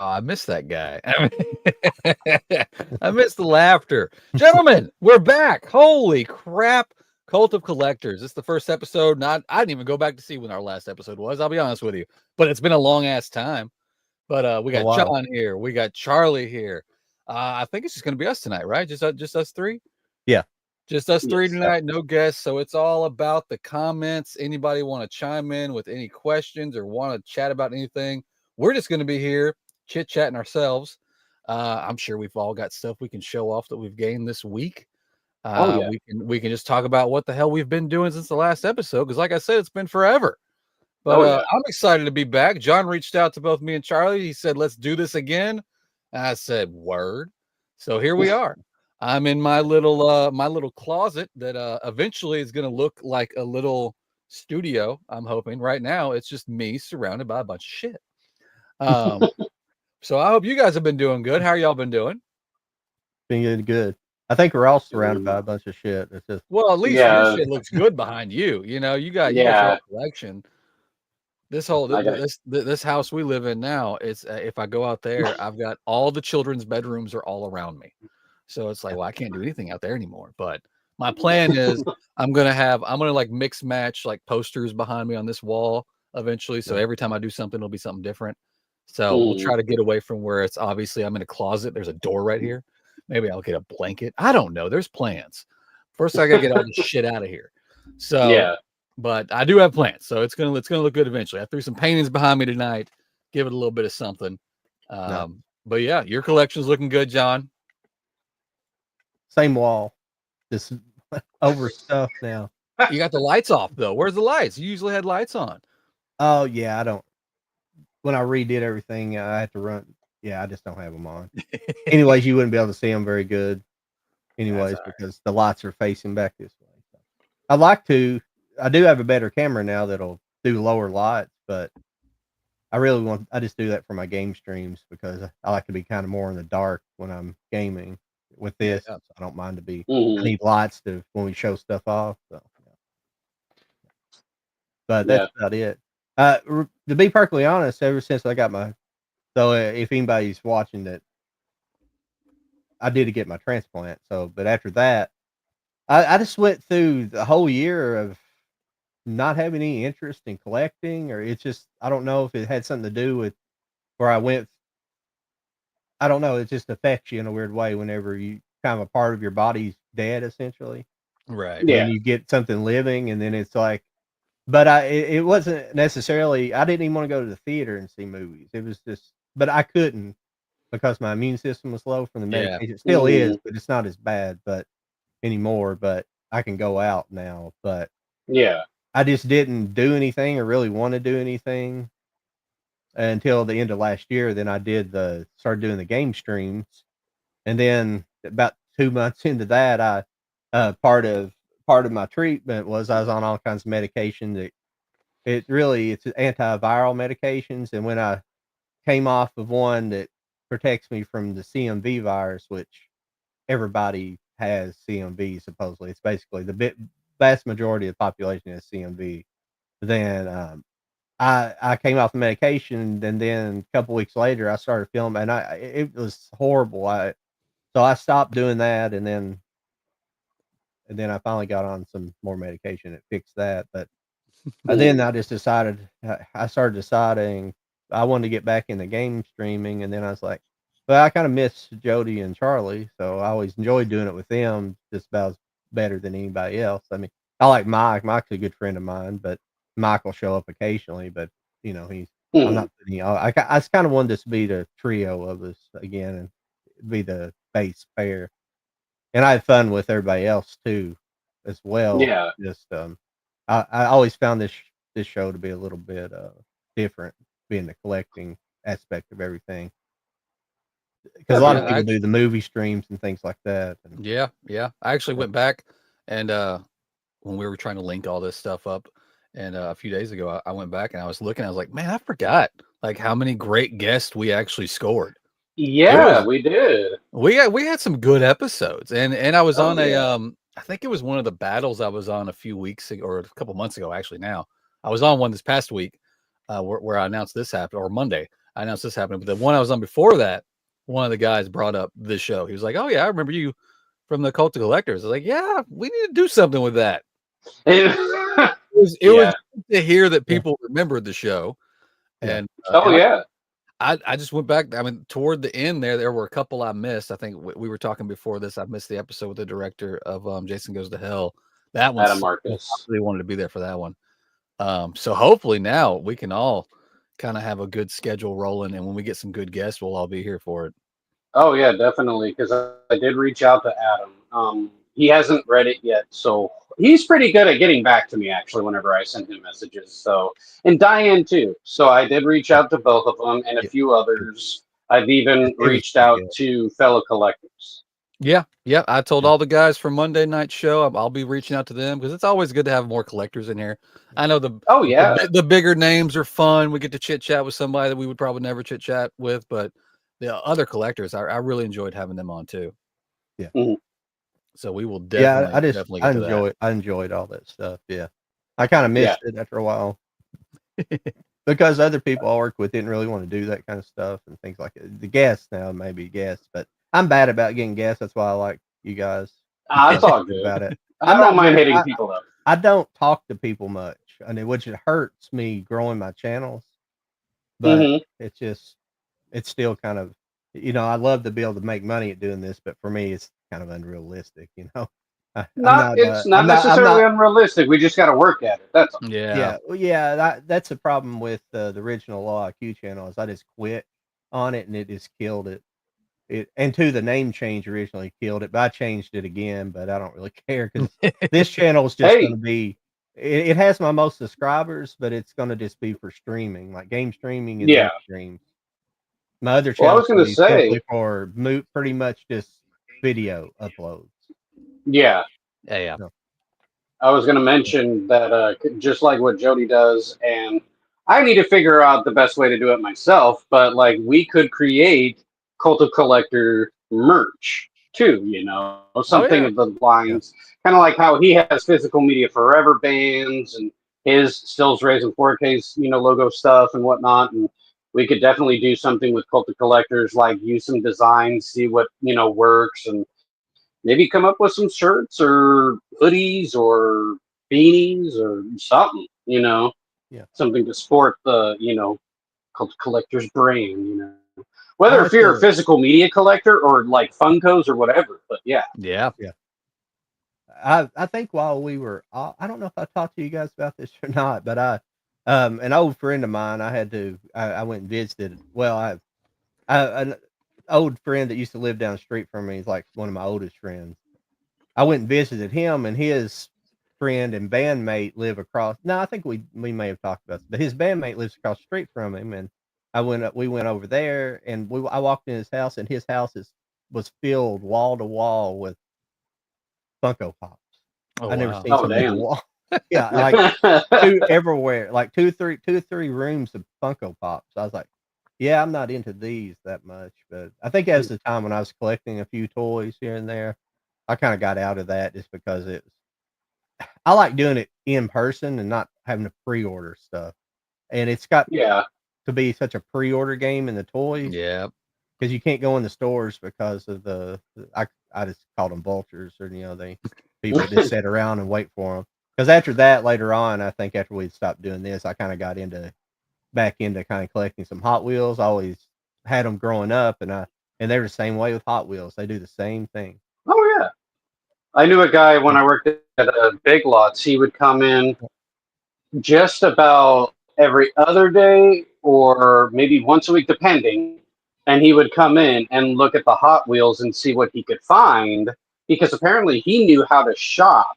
Oh, I miss that guy. I miss the laughter. Gentlemen, we're back. Holy crap. Cult of Collectors. This is the first episode. I didn't even go back to see when our last episode was. I'll be honest with you. But it's been a long ass time. But we got John here. We got Charlie here. I think it's just going to be us tonight, right? Just us three? Yeah. Just us three tonight. No guests. So it's all about the comments. Anybody want to chime in with any questions or want to chat about anything? We're just going to be here chit-chatting ourselves. I'm sure we've all got stuff we can show off that we've gained this week. We can just talk about what the hell we've been doing since the last episode, because like I said, it's been forever. But I'm excited to be back. John reached out to both me and Charlie. He said, let's do this again. And I said, word. So here we are. I'm in my little closet that eventually is going to look like a little studio. I'm hoping. Right now, it's just me surrounded by a bunch of shit. So I hope you guys have been doing good. How y'all been doing? Been good. I think we're all surrounded by a bunch of shit. It's just at least your shit looks good behind you. You know, you got your collection. This house we live in now, it's if I go out there, I've got all the children's bedrooms are all around me. So it's like, well, I can't do anything out there anymore. But my plan is I'm gonna like mix match like posters behind me on this wall eventually. So every time I do something, it'll be something different. So we'll try to get away from where it's obviously I'm in a closet. There's a door right here. Maybe I'll get a blanket. I don't know. There's plans. First, I gotta get all this shit out of here. So but I do have plans. So it's gonna look good eventually. I threw some paintings behind me tonight. Give it a little bit of something. But yeah, your collection's looking good, John. Same wall. Just overstuffed now. You got the lights off though. Where's the lights? You usually had lights on. Oh yeah, I don't. When I redid everything, I had to run. Yeah, I just don't have them on. Anyways, you wouldn't be able to see them very good. Anyways, because the lights are facing back this way. So. I do have a better camera now that'll do lower lights, but I just do that for my game streams because I like to be kind of more in the dark when I'm gaming. With this, so I don't mind to be. I need lights when we show stuff off. So, but that's about it. To be perfectly honest, ever since I got if anybody's watching that, I did get my transplant. So, but after that, I just went through the whole year of not having any interest in collecting, or it's just I don't know if it had something to do with where I went. I don't know. It just affects you in a weird way whenever you kind of a part of your body's dead, essentially. Right. When you get something living, and then it's like, but it wasn't necessarily. I didn't even want to go to the theater and see movies. It was just, but I couldn't because my immune system was low from the medication. It still is, but it's not as bad, anymore. But I can go out now. But I just didn't do anything or really want to do anything until the end of last year. Then I started doing the game streams, and then about 2 months into that, part of my treatment was I was on all kinds of medication it's antiviral medications, and when I came off of one that protects me from the CMV virus, which everybody has CMV supposedly, it's basically the vast majority of the population has CMV. Then I came off the medication, and then a couple weeks later, I started feeling, and it was horrible. So I stopped doing that, and then I finally got on some more medication that fixed that. But then I just I started deciding I wanted to get back into game streaming, and then I was like, well, I kind of miss Jody and Charlie, so I always enjoyed doing it with them, just about better than anybody else. I mean, I like Mike. Mike's a good friend of mine, but Mike will show up occasionally, but I'm not, I just kind of wanted this to be the trio of us again and be the bass pair. And I had fun with everybody else too, as well. Yeah. Just, I always found this show to be a little bit, different, being the collecting aspect of everything. Because a lot of people do the movie streams and things like that. And, yeah. I actually went back and, when we were trying to link all this stuff up, and a few days ago, I went back and I was looking. I was like, man, I forgot like how many great guests we actually scored. Yeah, we did. We had some good episodes, and I was on I think it was one of the battles I was on a few weeks ago, or a couple months ago. Actually, now I was on one this past week, where I announced this happened, or Monday. I announced this happening. But the one I was on before that, one of the guys brought up this show. He was like, "Oh yeah, I remember you from the Cult of Collectors." I was like, "Yeah, we need to do something with that." It was good to hear that people remembered the show, and I just went back. I mean, toward the end there were a couple I missed. I think we were talking before this. I missed the episode with the director of Jason Goes to Hell. That one, Adam Marcus. I really wanted to be there for that one. So hopefully now we can all kind of have a good schedule rolling, and when we get some good guests, we'll all be here for it. Oh yeah, definitely. Because I did reach out to Adam. He hasn't read it yet, so he's pretty good at getting back to me actually whenever I send him messages. So, and Diane too. So I did reach out to both of them and a few others. I've even reached out to fellow collectors. Yeah. I told all the guys from Monday night show I'll be reaching out to them because it's always good to have more collectors in here. I know the bigger names are fun. We get to chit chat with somebody that we would probably never chit chat with, but the other collectors, I really enjoyed having them on too. Yeah. Mm-hmm. So we will definitely. I enjoyed all that stuff. Yeah, I kind of missed it after a while because other people I work with didn't really want to do that kind of stuff and things like that. The guests now maybe guests, but I'm bad about getting guests. That's why I like you guys. It's all good about it. I don't mind hitting people up. I don't talk to people much, which it hurts me growing my channels. But it's still kind of, I love to be able to make money at doing this, but for me, it's kind of unrealistic, It's not necessarily unrealistic. We just got to work at it. That's all. That's the problem with the original Law IQ channel is I just quit on it and it just killed it. And the name change originally killed it, but I changed it again. But I don't really care because this channel is just going to be. It has my most subscribers, but it's going to just be for streaming, like game streaming and streams. My other channel, I was going to say, for pretty much just video uploads. Yeah. So. I was going to mention that just like what Jody does, and I need to figure out the best way to do it myself. But like, we could create Cult of Collector merch too. Something of the lines, kind of like how he has Physical Media Forever bands and his Stills Raising 4K's logo stuff and whatnot, and we could definitely do something with Cult of Collectors, like use some designs, see what works, and maybe come up with some shirts or hoodies or beanies or something, something to sport the Cult of Collectors brand, whether if you're a physical media collector or like Funkos or whatever. But yeah. I think while we were, I don't know if I talked to you guys about this or not, but an old friend of mine, I went and visited. Well, an old friend that used to live down the street from me is like one of my oldest friends. I went and visited him, and his friend and bandmate live across. No, I think we may have talked about this, but his bandmate lives across the street from him, and we went over there, and I walked in his house, and his house was filled wall to wall with Funko Pops. I never seen so many wall. Yeah, like everywhere, like two or three rooms of Funko Pops. I was like, yeah, I'm not into these that much, but I think as the time when I was collecting a few toys here and there, I kind of got out of that just because I like doing it in person and not having to pre-order stuff. And it's got to be such a pre-order game in the toys. Yeah. Because you can't go in the stores because of I just called them vultures, or people just sit around and wait for them. Because after that, later on, I think after we stopped doing this, I kind of got back into kind of collecting some Hot Wheels. I always had them growing up, and they're the same way with Hot Wheels. They do the same thing. Oh yeah, I knew a guy when I worked at Big Lots. He would come in just about every other day, or maybe once a week, depending. And he would come in and look at the Hot Wheels and see what he could find, because apparently he knew how to shop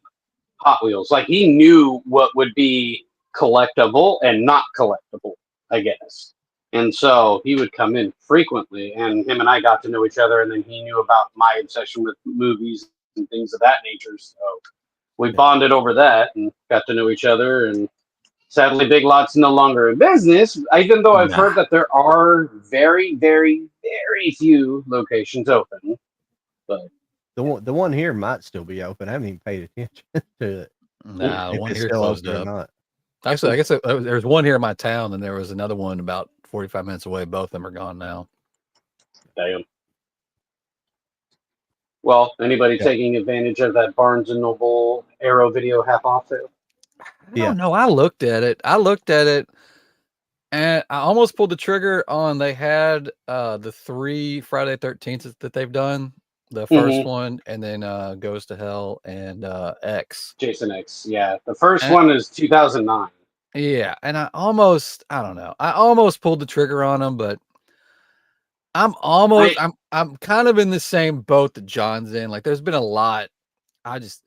Hot Wheels. Like, he knew what would be collectible and not collectible, I guess. And so he would come in frequently, and him and I got to know each other, and then he knew about my obsession with movies and things of that nature. So we bonded over that and got to know each other. And sadly, Big Lots no longer in business, even though I've heard that there are very, very, very few locations open. But the one here might still be open. I haven't even paid attention to it. Nah, the one here closed up. Actually, I guess there's one here in my town, and there was another one about 45 minutes away. Both of them are gone now. Damn. Well, anybody taking advantage of that Barnes and Noble Arrow video half off sale? I don't know. I looked at it, and I almost pulled the trigger on. They had the 3 Friday 13th that they've done. The first one, and then Goes to Hell and X. Jason X, yeah. The first one is 2009. Yeah, and I don't know. I almost pulled the trigger on them, but I'm kind of in the same boat that John's in. Like, there's been a lot. I just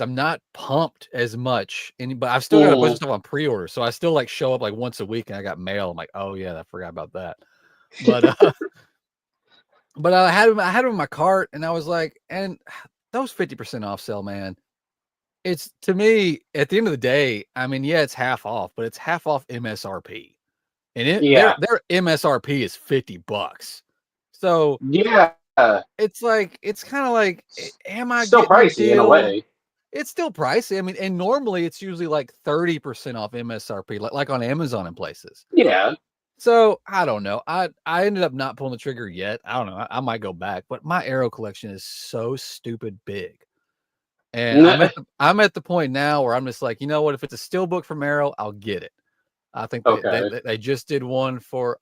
I'm not pumped as much. But I've still got a bunch of stuff on pre-order, so I still like show up like once a week, and I got mail. I'm like, oh yeah, I forgot about that. But but I had them in my cart, and I was like, and those 50% off sale, man. It's, to me, at the end of the day, I mean, yeah, it's half off, but it's half off MSRP. And their MSRP is $50. So yeah, it's like, it's kind of like, am I still pricey in a way? It's still pricey. I mean, and normally it's usually like 30% off MSRP, like on Amazon and places. Yeah. So I don't know. I ended up not pulling the trigger yet. I don't know. I might go back, but my Arrow collection is so stupid big. And I'm at the point now where I'm just like, you know what? If it's a steelbook from Arrow, I'll get it. I think they just did one for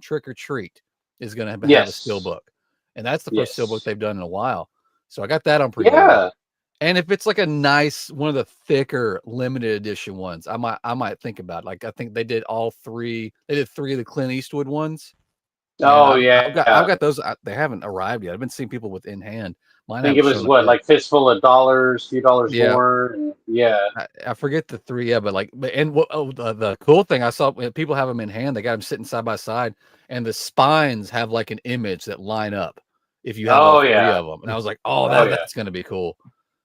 Trick or Treat is going to have a steelbook, and that's the first steelbook they've done in a while. So I got that on pre-order. Yeah. And if it's like a nice one of the thicker limited edition ones, I might think about it. Like, I think they did all 3. They did 3 of the Clint Eastwood ones. Oh, I've got those. They haven't arrived yet. I've been seeing people with in hand. I think it was like fistful of dollars, few dollars more, and I forget the 3, the cool thing I saw when people have them in hand, they got them sitting side by side, and the spines have like an image that line up if you have all 3 of them, and I was like, that's gonna be cool.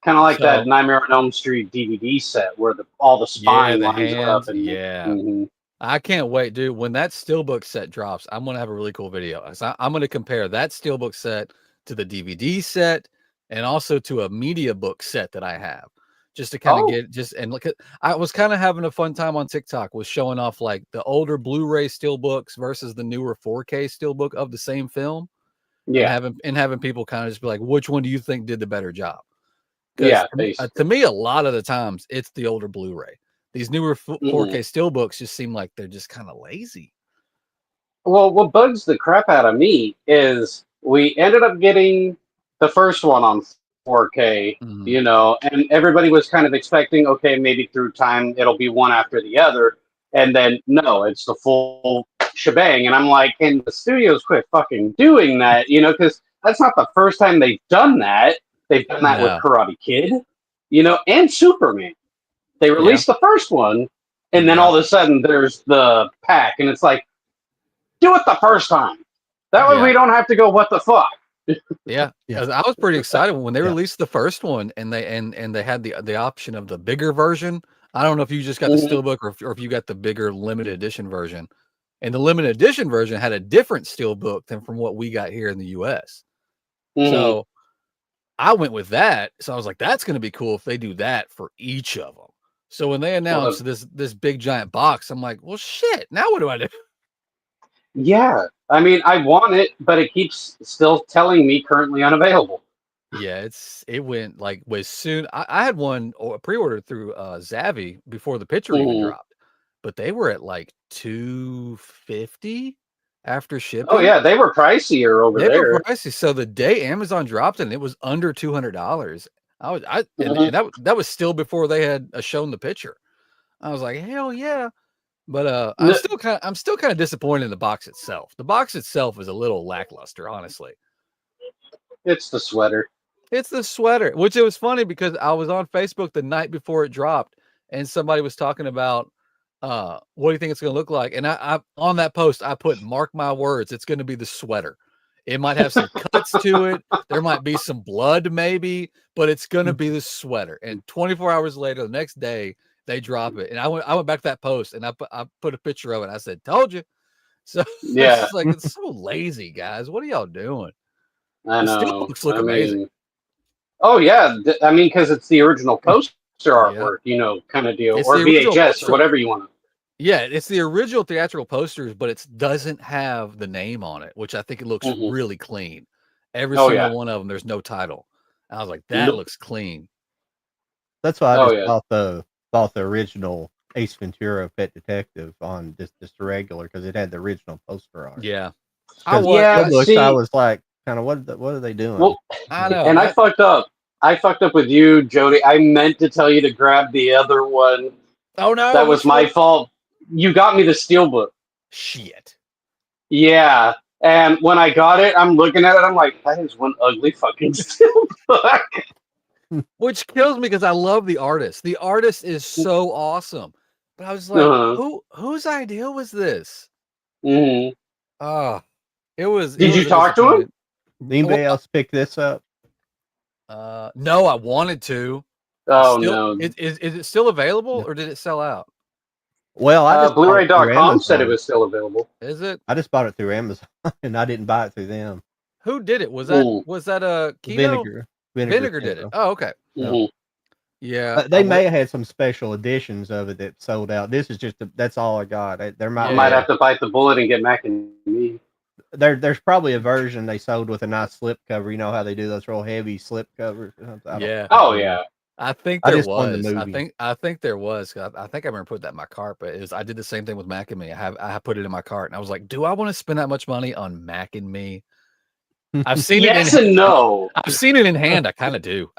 Kind of like that Nightmare on Elm Street DVD set where all the spine lines up. And, I can't wait, dude. When that steelbook set drops, I'm gonna have a really cool video. So I'm gonna compare that steelbook set to the DVD set, and also to a media book set that I have, just to kind of and look at. I was kind of having a fun time on TikTok with showing off like the older Blu-ray steelbooks versus the newer 4K steelbook of the same film. And having people kind of just be like, which one do you think did the better job? Yeah, to me, a lot of the times it's the older Blu-ray. These newer 4K steelbooks just seem like they're just kind of lazy. Well, what bugs the crap out of me is we ended up getting the first one on 4K, you know, and everybody was kind of expecting, okay, maybe through time it'll be one after the other. And then, no, it's the full shebang. And I'm like, can the studios quit fucking doing that? You know, because that's not the first time they've done that. They've done that with Karate Kid, you know, and Superman. They released the first one, and then all of a sudden there's the pack. And it's like, do it the first time. That way we don't have to go, what the fuck? I was pretty excited when they released the first one, and they had the option of the bigger version. I don't know if you just got the steelbook or if you got the bigger limited edition version. And the limited edition version had a different steelbook than from what we got here in the US. So I went with that. So I was like, that's going to be cool if they do that for each of them. So when they announced this big giant box, I'm like, well, shit, now what do I do? Yeah. I mean, I want it, but it keeps still telling me currently unavailable. Yeah, it went like way soon. I had one pre-ordered through Zavvi before the picture even dropped, but they were at like $250 after shipping. Oh yeah, they were pricier over there. They were pricey. So the day Amazon dropped it, and it was under $200. And that was still before they had shown the picture. I was like, hell yeah. But I'm still kind of disappointed in the box itself. The box itself is a little lackluster, honestly. It's the sweater. It's the sweater, which it was funny because I was on Facebook the night before it dropped, and somebody was talking about what do you think it's going to look like? And I on that post I put, mark my words, it's going to be the sweater. It might have some cuts to it. There might be some blood maybe, but it's going to be the sweater. And 24 hours later, the next day, they drop it. And I went back to that post, and I put a picture of it. I said, told you. So yeah, it's like, it's so lazy, guys. What are y'all doing? I know. The steelbooks look amazing. Oh yeah, I mean, because it's the original poster artwork, you know, kind of deal, or VHS or whatever you want to. Yeah, it's the original theatrical posters, but it doesn't have the name on it, which I think it looks really clean. Every single one of them, there's no title. I was like, that looks clean. That's why I just bought the original Ace Ventura: Pet Detective on just the regular because it had the original poster on it. Yeah, I was like, kind of what are they doing? Well, I know, and I fucked up. I fucked up with you, Jody. I meant to tell you to grab the other one. Oh no, that was my fault. You got me the Steelbook. Shit. Yeah, and when I got it, I'm looking at it. I'm like, that is one ugly fucking Steelbook. Which kills me because I love the artist. The artist is so awesome. But I was like, whose idea was this? Mm-hmm. It was. Did you talk to him? Anybody else pick this up? No, I wanted to. No. Is it still available or did it sell out? Well, I just Blu-ray.com said it was still available. Is it? I just bought it through Amazon and I didn't buy it through them. Who did it? Was that a Kino? Vinegar did it. Oh, okay. Mm-hmm. Yeah, they may have had some special editions of it that sold out. This is just that's all I got. I might have to bite the bullet and get Mac and Me. There's probably a version they sold with a nice slip cover. You know how they do those real heavy slip covers. Yeah. I think there was. I think there was. I think I remember putting that in my cart, but I did the same thing with Mac and Me. I put it in my cart, and I was like, "Do I want to spend that much money on Mac and Me?" I've seen it. Yes and no. I've seen it in hand. I kind of do.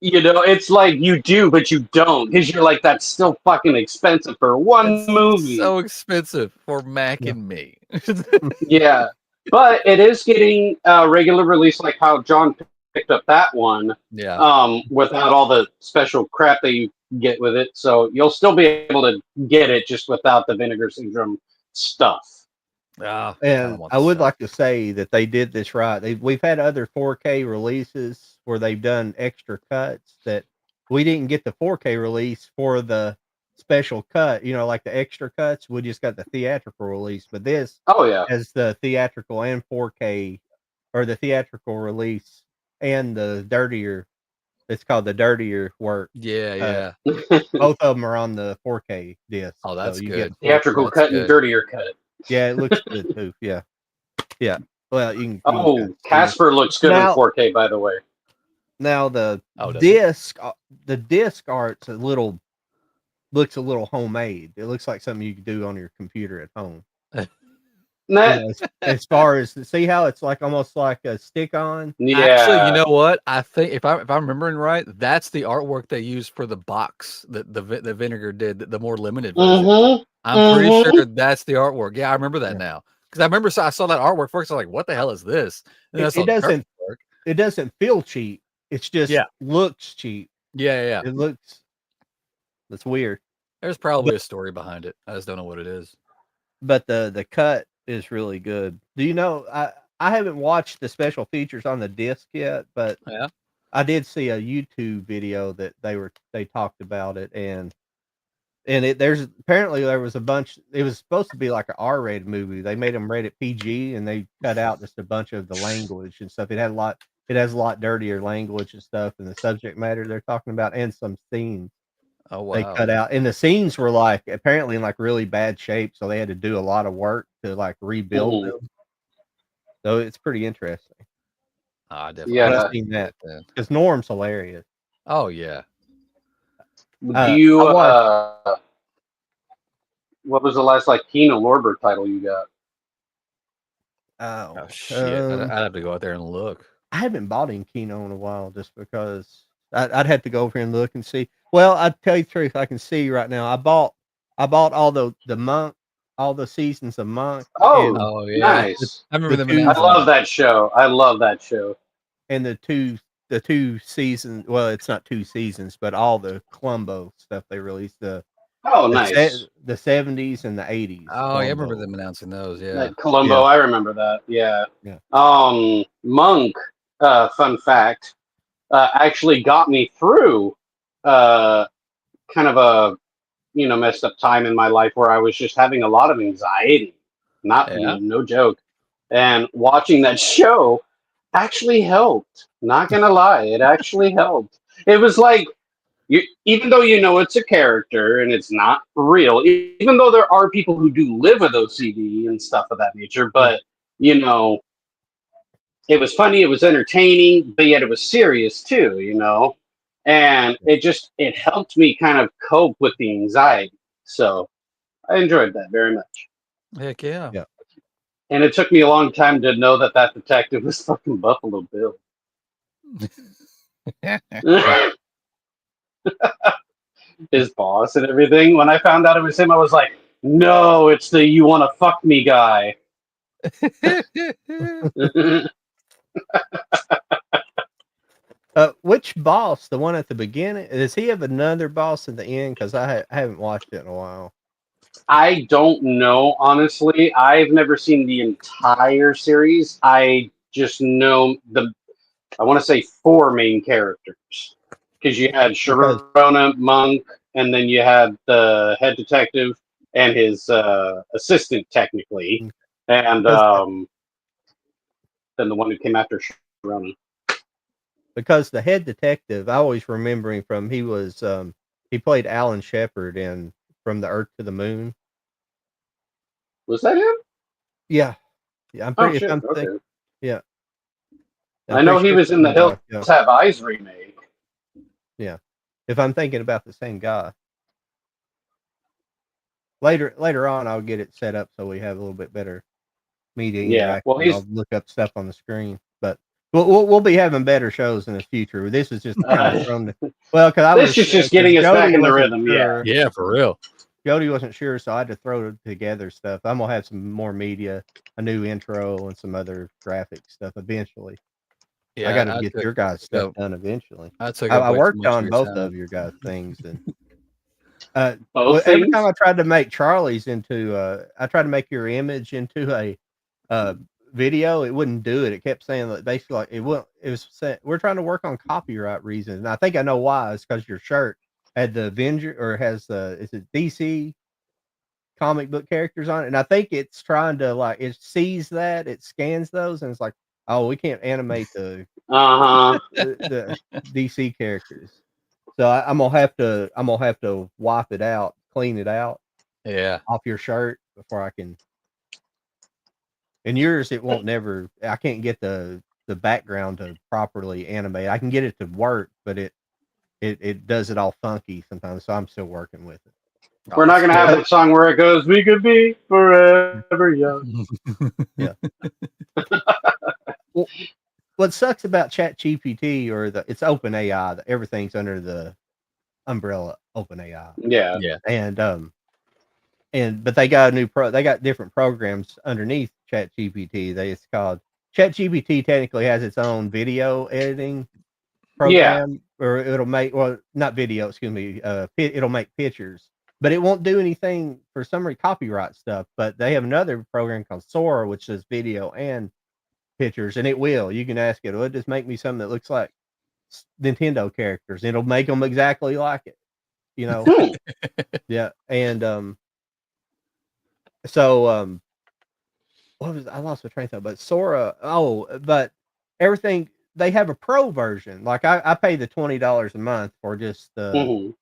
You know, it's like you do, but you don't, because you're like, that's still fucking expensive for one movie. So expensive for Mac and Me. Yeah, but it is getting a regular release, like how John picked up that one. Yeah. Without all the special crap that you get with it, so you'll still be able to get it just without the Vinegar Syndrome stuff. And I would like to say that they did this right. We've had other 4K releases where they've done extra cuts that we didn't get the 4K release for the special cut, like the extra cuts. We just got the theatrical release, but this has the theatrical and 4K, or the theatrical release and the dirtier. It's called the dirtier work. Yeah. Both of them are on the 4K disc. Oh, that's good. Theatrical cut and dirtier cut. Yeah, it looks good too. Yeah. Well, you can. Casper looks good in 4K, by the way. Now the disc art's looks a little homemade. It looks like something you could do on your computer at home. As far as see how it's like almost like a stick-on. Yeah. Actually, you know what? I think if I'm remembering right, that's the artwork they used for the box that the Vinegar did, the more limited version. I'm pretty sure that's the artwork. Yeah, I remember that now because I remember I saw that artwork first. I was like, "What the hell is this?" It doesn't feel cheap. It's just looks cheap. Yeah. It looks. That's weird. There's probably a story behind it. I just don't know what it is. But the cut is really good. Do you know? I haven't watched the special features on the disc yet, but I did see a YouTube video that they talked about it, and there was a bunch. It was supposed to be like an R-rated movie. They made them rated PG, and they cut out just a bunch of the language and stuff. It has a lot dirtier language and stuff, and the subject matter they're talking about, and some scenes. Oh wow! They cut out, and the scenes were apparently in really bad shape, so they had to do a lot of work to rebuild them. So it's pretty interesting. Definitely. I've seen that because Norm's hilarious. Oh yeah. Do you? What was the last Kino Lorber title you got? Oh shit! I'd have to go out there and look. I haven't bought in Kino in a while, just because I'd have to go over here and look and see. Well, I'd tell you the truth, I can see right now. I bought all the Monk, all the seasons of Monk. Oh yeah, nice. I remember them. I love that show. And the two seasons. Well, it's not 2 seasons, but all the Columbo stuff they released. Nice. The 70s and the 80s. Oh, I remember them announcing those. Yeah, Columbo. I remember that. Yeah. Monk. Fun fact. Actually got me through kind of a messed up time in my life where I was just having a lot of anxiety. No joke. And watching that show actually helped. Not gonna lie, it actually helped. It was like even though you know it's a character and it's not real, even though there are people who do live with OCD and stuff of that nature, but you know, it was funny, it was entertaining, but yet it was serious too, you know, and it helped me kind of cope with the anxiety. So I enjoyed that very much. Heck yeah. Yeah. And it took me a long time to know that detective was fucking Buffalo Bill. His boss and everything. When I found out it was him, I was like, no, it's the you want to fuck me guy. Which boss? The one at the beginning? Does he have another boss at the end? Because I haven't watched it in a while. I don't know, honestly. I've never seen the entire series. I just know I want to say 4 main characters. Because you had Sharona, Monk, and then you had the head detective and his assistant, technically. And then the one who came after Sharona. Because the head detective, I always remember him from, he played Alan Shepard in From the Earth to the Moon. Was that him? Yeah. I'm pretty sure. Yeah. I know he was in the Hills Have Eyes remake. Yeah. If I'm thinking about the same guy. Later on, I'll get it set up so we have a little bit better media interaction. Well, I'll look up stuff on the screen, but we'll be having better shows in the future. This is just kind of from the this is just getting us back in the rhythm. Yeah, for real. Jody wasn't sure, so I had to throw together stuff. I'm gonna have some more media, a new intro, and some other graphic stuff eventually. Yeah, I got to get your guys' stuff done eventually. I worked on both of your guys' things, and every time I tried to make Charlie's into, I tried to make your image into a video, it wouldn't do it. It kept saying that basically like it wouldn't. It was saying, we're trying to work on copyright reasons, and I think I know why. It's because your shirt had the Avenger or has the is it DC comic book characters on it, and I think it's trying to like it sees that it scans those, and it's like, oh, we can't animate the DC characters. So I'm gonna have to wipe it out, clean it out, off your shirt before I can. In yours, it won't never. I can't get the background to properly animate. I can get it to work, but it does it all funky sometimes. So I'm still working with it. We're not gonna have that song where it goes, "We could be forever young." Yeah. Well, what sucks about ChatGPT or it's OpenAI, that everything's under the umbrella OpenAI. Yeah. But they got they got different programs underneath ChatGPT. It's called ChatGPT. Technically has its own video editing program, or it'll make not video. Excuse me. It'll make pictures, but it won't do anything for some copyright stuff. But they have another program called Sora, which does video and pictures, and it will. You can ask it, just make me something that looks like Nintendo characters. It'll make them exactly like it. You know. Yeah, and so I lost my train of thought, but Sora, but everything, they have a pro version. Like I pay the $20 a month for just the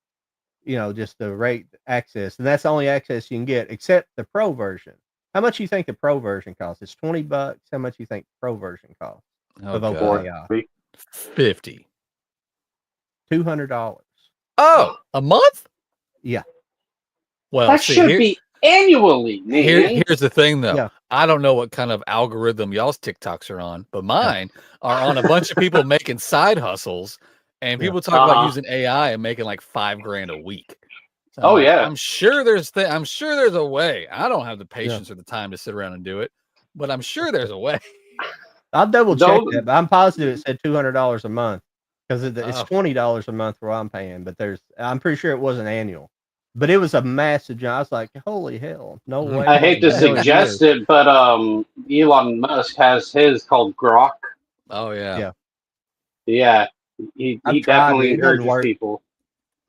just the rate access, and that's the only access you can get except the pro version. How much you think the pro version costs? It's $20. How much you think the pro version costs? Of OpenAI? $50. $200. Oh, a month? Yeah. Well, that should be annually. Here's the thing, though. Yeah. I don't know what kind of algorithm y'all's TikToks are on, but mine are on a bunch of people making side hustles, and people talk about using AI and making like $5,000 a week. So I'm sure there's a way. I don't have the patience or the time to sit around and do it, but I'm sure there's a way. I'll double check that, but I'm positive it said $200 a month because it's $20 a month where I'm paying, but I'm pretty sure it wasn't annual. But it was a massive job. I was like, holy hell, no way. I hate to suggest it, but Elon Musk has his called Grok. Oh, yeah. Yeah. He definitely encourages people.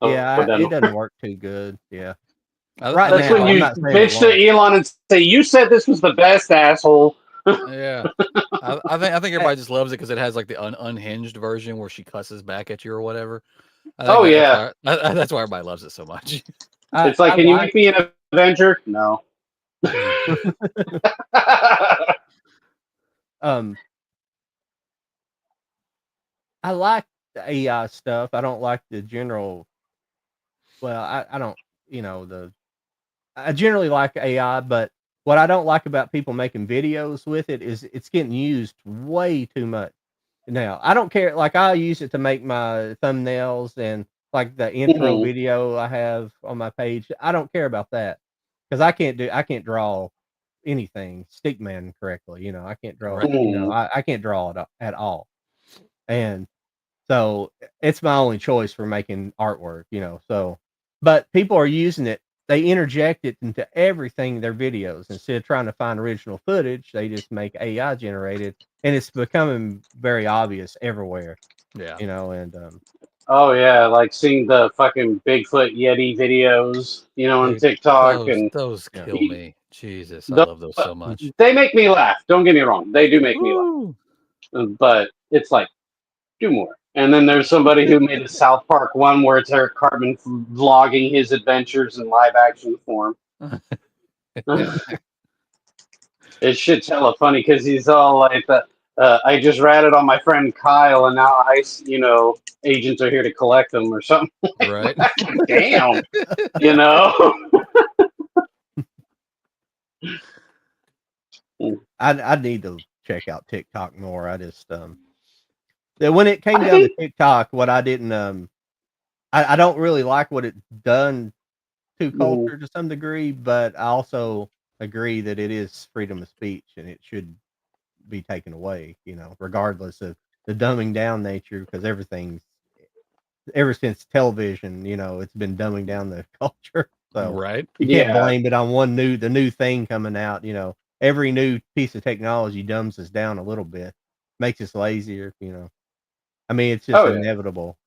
Yeah, it doesn't work too good. Yeah. That's when you bitch to Elon and say, you said this was the best, asshole. Yeah. I think everybody just loves it because it has like the unhinged version where she cusses back at you or whatever. Oh yeah, that's why everybody loves it so much. it's like, can you make me an Avenger? No. I like the AI stuff. I don't like the general. Well, I don't. I generally like AI, but what I don't like about people making videos with it is it's getting used way too much. Now, I don't care. Like, I use it to make my thumbnails and like the intro Mhm. video I have on my page. I don't care about that because I can't draw anything stickman correctly. I can't draw. Right. Mhm. I can't draw it at all. And so it's my only choice for making artwork. So, but people are using it. They interject it into everything in their videos instead of trying to find original footage. They just make AI generated, and it's becoming very obvious everywhere. Yeah. And Oh yeah, like seeing the fucking Bigfoot Yeti videos, on Dude, TikTok, and those yeah, kill me. Jesus, I the, love those so much. they make me laugh. Don't get me wrong, they do make me laugh. Woo! But it's like, do more. And then there's somebody who made a South Park one where it's Eric Cartman vlogging his adventures in live action form. It's shit's hella funny because he's all like, I just ratted on my friend Kyle, and now agents are here to collect them or something. Right. Damn, you know. I need to check out TikTok more. I just when it came I down to think. TikTok, what I didn't I don't really like what it done to Mhm. culture to some degree, but I also agree that it is freedom of speech and it should be taken away, regardless of the dumbing down nature, because everything's ever since television, it's been dumbing down the culture. So Right. you can't Yeah. blame it on the new thing coming out. Every new piece of technology dumbs us down a little bit, makes us lazier. I mean, it's just Oh yeah. inevitable.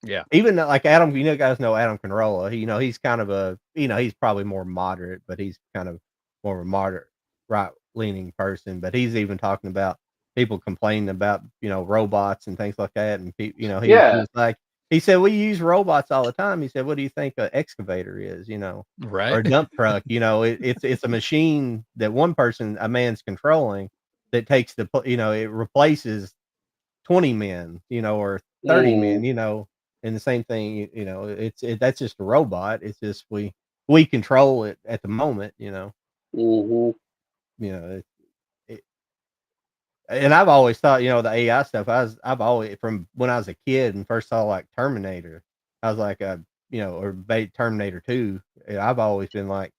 Yeah. Even like Adam, guys know Adam Carolla. He's kind of he's probably more moderate, but he's kind of more of a moderate, right leaning person. But he's even talking about people complaining about robots and things like that. And he Yeah. was like, he said we use robots all the time. He said, what do you think an excavator is? Or Right. a dump truck? It's a machine that a man's controlling that takes it replaces 20 men, or 30 Mm-hmm. men. And the same thing, that's just a robot. It's just we control it at the moment. Mm-hmm. You know, it, and I've always thought, the AI stuff. I've always from when I was a kid and first saw like Terminator, I was like, or Terminator 2. I've always been like,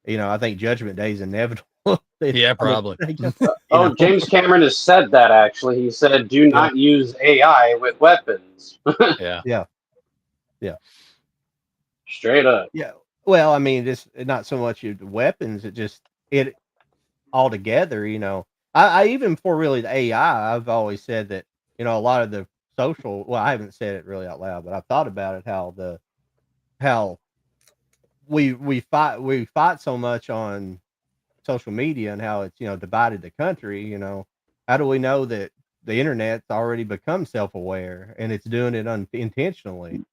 I think Judgment Day is inevitable. It's Yeah, coming, probably. Oh, James Cameron has said that actually. He said, "Do Yeah, not use AI with weapons." Yeah. yeah, yeah. Straight up. Yeah. Well, I mean, just not so much the weapons, it altogether. I even for really the AI, I've always said that, a lot of the well, I haven't said it really out loud, but I've thought about it how we fight so much on social media and how it's, divided the country. How do we know that the internet's already become self-aware and it's doing it intentionally?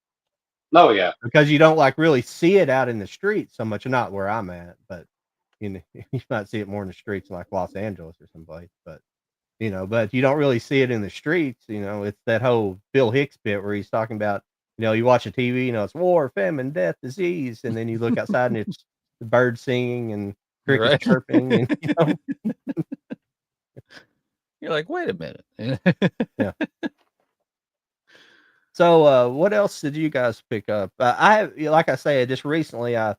Oh yeah. Because you don't like really see it out in the streets so much, not where I'm at, but you might see it more in the streets like Los Angeles or someplace, but you don't really see it in the streets. It's that whole Bill Hicks bit where he's talking about, you watch a TV, it's war, famine, death, disease, and then you look outside and it's the birds singing and crickets Right. chirping, and You're like, wait a minute. yeah. So, what else did you guys pick up? I have, like I said, just recently, I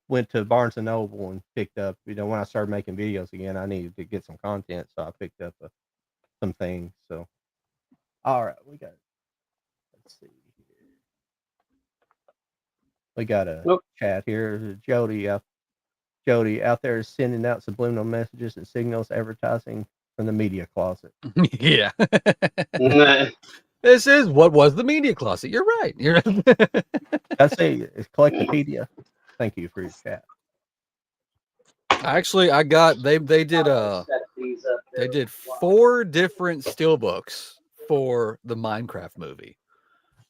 went to Barnes and Noble and picked up. When I started making videos again, I needed to get some content, so I picked up some things. So, all right, let's see here. We got a Nope. chat here. Jody out there is sending out subliminal messages and signals, advertising from the media closet. Yeah. Nah. This is what was the media closet. You're right. You're right. I say it's Collectopedia. Thank you for your chat. Actually, I got they did 4 different steelbooks for the Minecraft movie.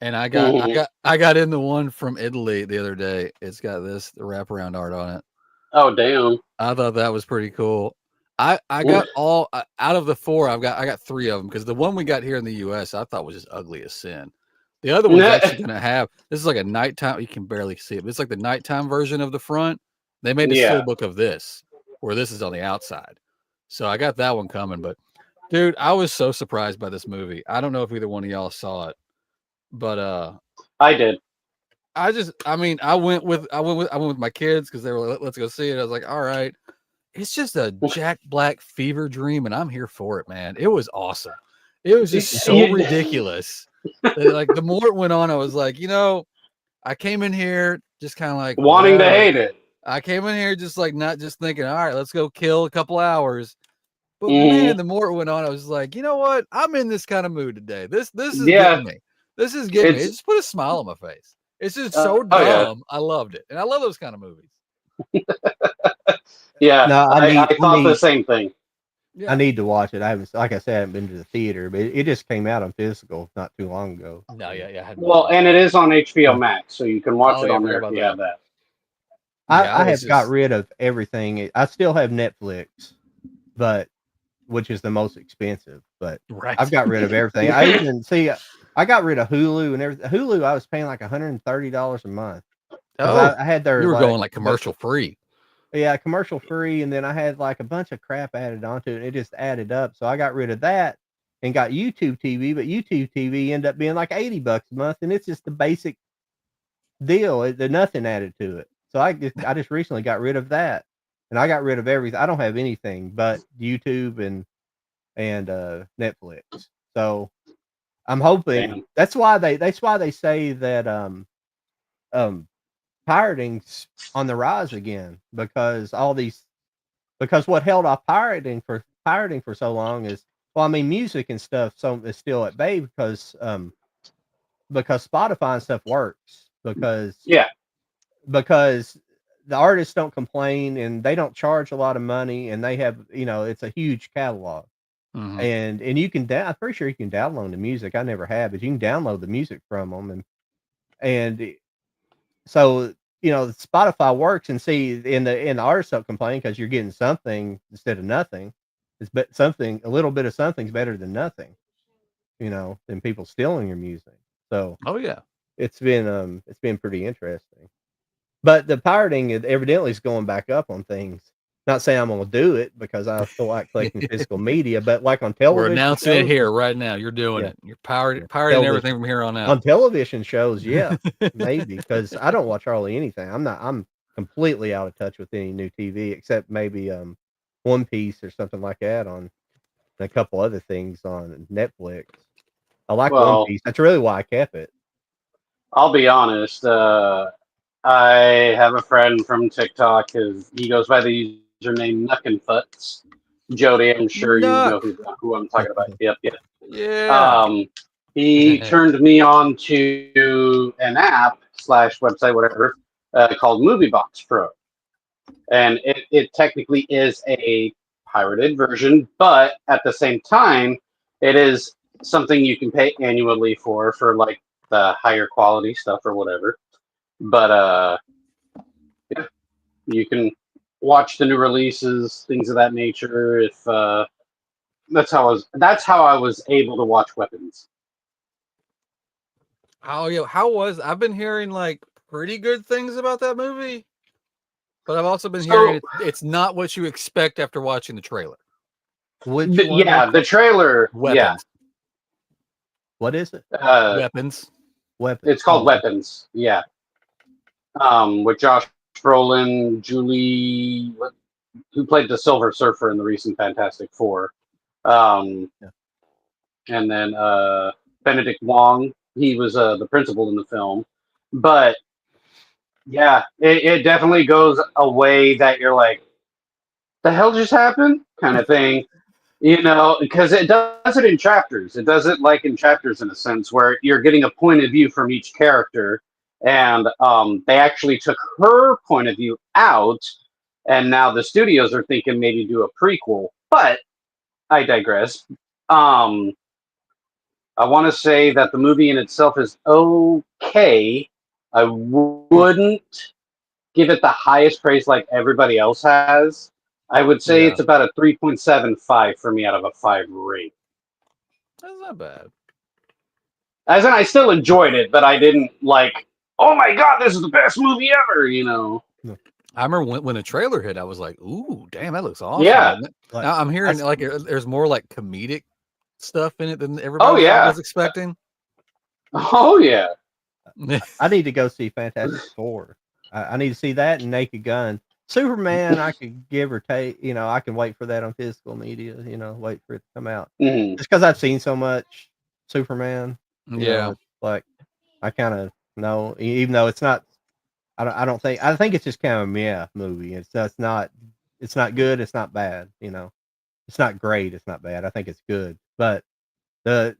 And I got in the one from Italy the other day. It's got the wraparound art on it. Oh damn! I thought that was pretty cool. I got all out of the 4. I got 3 of them because the one we got here in the U.S. I thought was just ugly as sin. The other one's actually going to have this is like a nighttime. You can barely see it, but it's like the nighttime version of the front. They made a steelbook of this, where this is on the outside. So I got that one coming. But dude, I was so surprised by this movie. I don't know if either one of y'all saw it, but I did. I mean, I went with my kids because they were like, let's go see it. I was like, all right. It's just a Jack Black fever dream, and I'm here for it, man. It was awesome. It was just so ridiculous. Like the more it went on, I was like, I came in here just kind of like wanting to hate it. I came in here just like not just thinking, all right, let's go kill a couple hours. But man, the more it went on, I was like, you know what? I'm in this kind of mood today. This is getting me. This is getting me. It just put a smile on my face. It's just so dumb. Yeah. I loved it, and I love those kind of movies. Yeah, no, I thought the same thing. Yeah. I need to watch it. I haven't, like I said, I haven't been to the theater, but it just came out on physical not too long ago. No, yeah. Well, and it is on HBO Max, so you can watch it on there if you have that. I have got rid of everything. I still have Netflix, which is the most expensive. But I've got rid of everything. I got rid of Hulu and everything. Hulu, I was paying like $130 a month. Oh, I had their. You were going like commercial free. Yeah, commercial free, and then I had like a bunch of crap added onto it. It just added up, so I got rid of that and got YouTube TV. But YouTube TV ended up being like $80 a month, and it's just the basic deal. There's nothing added to it. So I just recently got rid of that, and I got rid of everything. I don't have anything but YouTube and Netflix. So I'm hoping that's why they say that pirating's on the rise again, because what held off pirating for so long is, well, I mean, music and stuff is still at bay because Spotify and stuff works because the artists don't complain and they don't charge a lot of money, and they have, it's a huge catalog. Mm-hmm. And you can I'm pretty sure you can download the music. I never have, but you can download the music from them, and so Spotify works, and see, in the artists don't complain because you're getting something instead of nothing. A little bit of something's better than nothing, than people stealing your music. So it's been pretty interesting. But the pirating evidently is going back up on things. Not saying I'm going to do it because I still like collecting physical media, but like on television, we're announcing it here right now. You're doing it. You're pirating everything from here on out. On television shows, yeah, maybe, because I don't watch hardly anything. I'm completely out of touch with any new TV except maybe One Piece or something like that on a couple other things on Netflix. I like One Piece. That's really why I kept it. I'll be honest. I have a friend from TikTok. He goes by the username Nuckenfutz. Jody, I'm sure you know who I'm talking about. Yep. Yeah. He turned me on to an app / website, whatever, called MovieBox Pro, and it technically is a pirated version, but at the same time, it is something you can pay annually for like the higher quality stuff or whatever. But yeah, you can watch the new releases, things of that nature. If that's how I was able to watch Weapons. How was I've been hearing like pretty good things about that movie, but I've also been hearing it's not what you expect after watching the trailer. The trailer. Weapons. Yeah. What is it? Weapons. It's called Weapons. Yeah. With Josh Brolin, Julie, who played the Silver Surfer in the recent Fantastic Four, and then Benedict Wong. He was the principal in the film, but yeah, it definitely goes a way that you're like, the hell just happened, kind of thing, because it does it in chapters. It does it like in chapters in a sense where you're getting a point of view from each character. And they actually took her point of view out, and now the studios are thinking maybe do a prequel. But I digress. I want to say that the movie in itself is okay. I wouldn't give it the highest praise like everybody else has. I would say Yeah. it's about a 3.75 for me out of a 5 rate. That's not bad. As in, I still enjoyed it, but I didn't like, oh my god, this is the best movie ever, you know? I remember when the trailer hit, I was like, ooh, damn, that looks awesome. Yeah. Now I'm hearing like there's more like comedic stuff in it than Oh, everybody yeah. was expecting. Oh, yeah. I need to go see Fantastic Four. I need to see that and Naked Gun. Superman, I could give or take. You know, I can wait for that on physical media. You know, wait for it to come out. Mhm. Just because I've seen so much Superman. You Yeah. know, it's like I kind of know, even though it's not. I don't think. I think it's just kind of a meh movie. It's not. It's not good. It's not bad. You know, it's not great. It's not bad. I think it's good. But the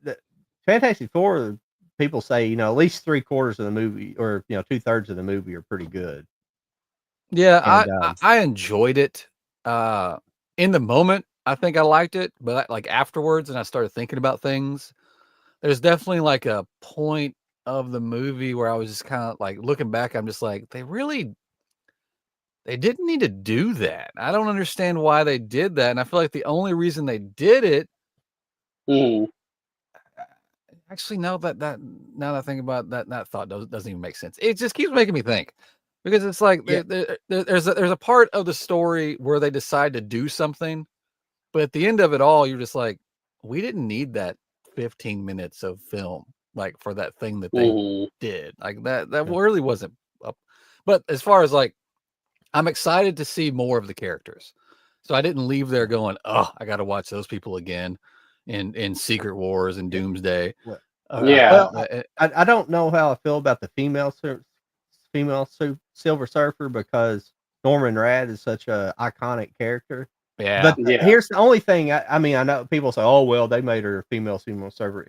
Fantastic Four, people say, you know, at least 3/4 of the movie, or you know, 2/3 of the movie are pretty good. Yeah, And I enjoyed it. In the moment, I think I liked it, but like afterwards, and I started thinking about things. There's definitely like a point of the movie where I was just kind of like looking back. I'm just like, they didn't need to do that. I don't understand why they did that, and I feel like the only reason they did it. Mhm. Actually, no, now that I think about that thought doesn't even make sense. It just keeps making me think because it's like Yeah. there's a part of the story where they decide to do something, but at the end of it all, you're just like, we didn't need that 15 minutes of film like for that thing that they Mhm. did. Like that really wasn't up. But as far as like, I'm excited to see more of the characters. So I didn't leave there going, oh, I got to watch those people again in Secret Wars and Doomsday. Yeah. Well, I don't know how I feel about the female Silver Surfer because Norman Rad is such a iconic character. Yeah. But Yeah. here's the only thing. I mean, I know people say, "Oh, well, they made her a female Silver Surfer."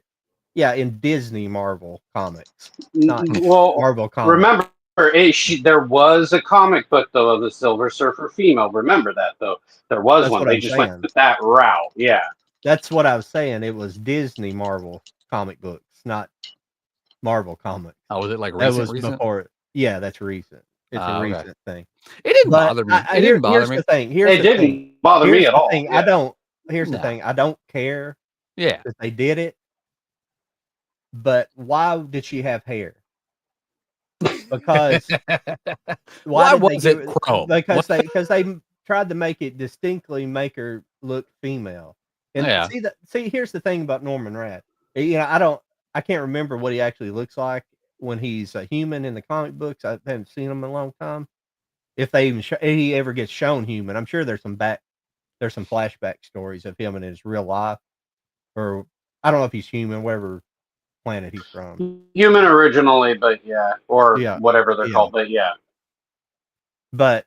Yeah, in Disney Marvel comics, not Well, Marvel comics. remember, there was a comic book though of the Silver Surfer female. Remember that though. There was That's one. what They I'm just saying. went with that route. Yeah. That's what I was saying. It was Disney Marvel comic books, not Marvel comics. Oh, was it like That recent? was before. Yeah, that's recent. It's a Okay. recent thing. It didn't But bother me. It didn't bother here's me. the thing. It didn't bother me at all. Yeah. Here's the Nah. thing. I don't care Yeah. that they did it, but why did she have hair? Because Why did they was give it it? chrome? Because they tried to make it distinctly make her look female. And Yeah. here's the thing about Norman Rad. You know, I can't remember what he actually looks like when he's a human in the comic books. I haven't seen him in a long time. If they even if he ever gets shown human, I'm sure there's some flashback stories of him in his real life, or I don't know if he's human, whatever planet he's from. Human originally, but yeah, or Yeah, whatever they're yeah. called, but yeah. But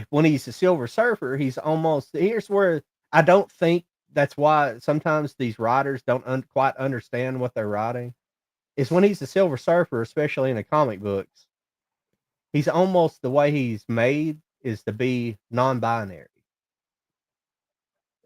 when he's a Silver Surfer, here's where I don't think that's why sometimes these writers don't quite understand what they're writing. Is when he's a Silver Surfer, especially in the comic books, he's almost the way he's made is to be non-binary.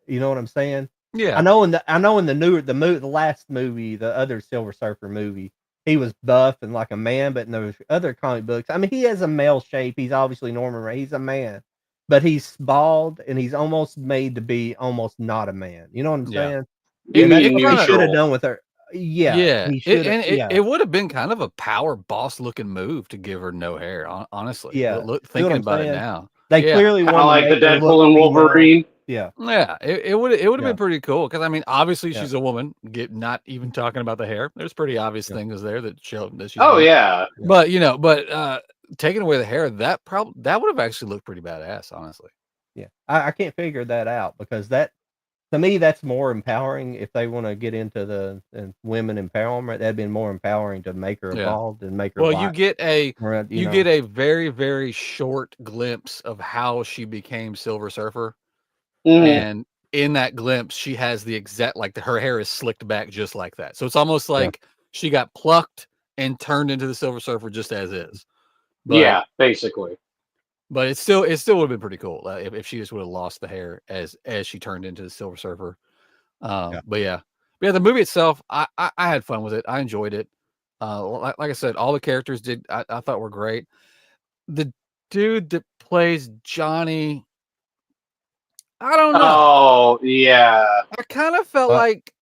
You know what I'm saying? Yeah. I know in the last movie, the other Silver Surfer movie, he was buff and like a man, but in the other comic books, I mean, he has a male shape. He's obviously Norman Ray. He's a man, but he's bald and he's almost made to be almost not a man. You know what I'm Yeah. saying? You And that's mean what he should have neutral? done with her. Yeah, Yeah. he should have. It would have been kind of a power boss looking move to give her no hair, honestly. Yeah. Look, See what thinking I'm about it saying? now. They Yeah. clearly Kind of wanted like to the make her look Deadpool and female. Wolverine. Yeah. Yeah. It would have Yeah. been pretty cool because I mean, obviously Yeah. she's a woman. Not even talking about the hair. There's pretty obvious Yeah. things there that show that she's. Oh a woman. yeah. But taking away the hair, that would have actually looked pretty badass, honestly. Yeah. I can't figure that out because to me, that's more empowering. If they want to get into the women empowerment, that'd been more empowering to make her bald and make her Well, white. you get a Get a very, very short glimpse of how she became Silver Surfer. Mhm. And in that glimpse, she has the exact her hair is slicked back just like that. So it's almost like she got plucked and turned into the Silver Surfer just as is. But, yeah, basically. But it still would have been pretty cool if she just would have lost the hair as she turned into the Silver Surfer. But yeah. yeah, the movie itself, I had fun with it. I enjoyed it. Like I said, all the characters I thought were great. The dude that plays Johnny, I don't know. Oh yeah, I kind of felt like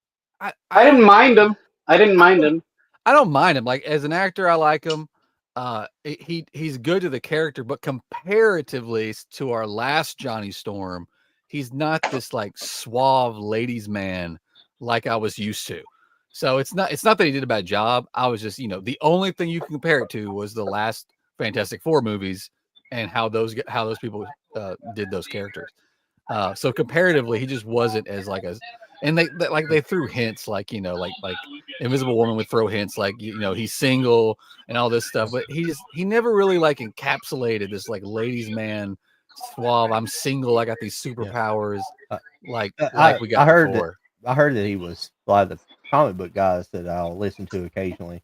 I didn't don't mind him. I didn't mind him. I don't mind him. Like as an actor, I like him. He's good to the character, but comparatively to our last Johnny Storm, he's not this like suave ladies man like I was used to. So it's not that he did a bad job. I was just, the only thing you can compare it to was the last Fantastic Four movies and how those people did those characters. So comparatively, he just wasn't as like and they threw hints like like Invisible Woman would throw hints like he's single and all this stuff, but he never really like encapsulated this like ladies man suave. I'm single. I got these superpowers. Like we got before. I heard that he was a lot of the comic book guys that I'll listen to occasionally.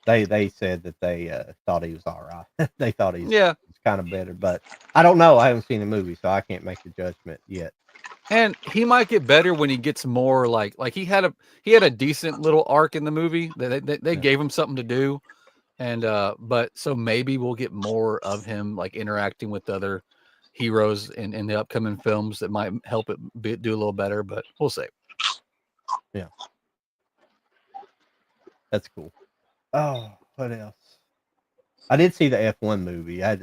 They said that they thought he was all right. They thought he's kind of better, but I don't know. I haven't seen the movie, so I can't make the judgment yet. And he might get better when he gets more like he had a decent little arc in the movie. They gave him something to do, and but so maybe we'll get more of him like interacting with other heroes in the upcoming films that might help it do a little better. But we'll see. Yeah, that's cool. Oh, what else? I did see the F1 movie. I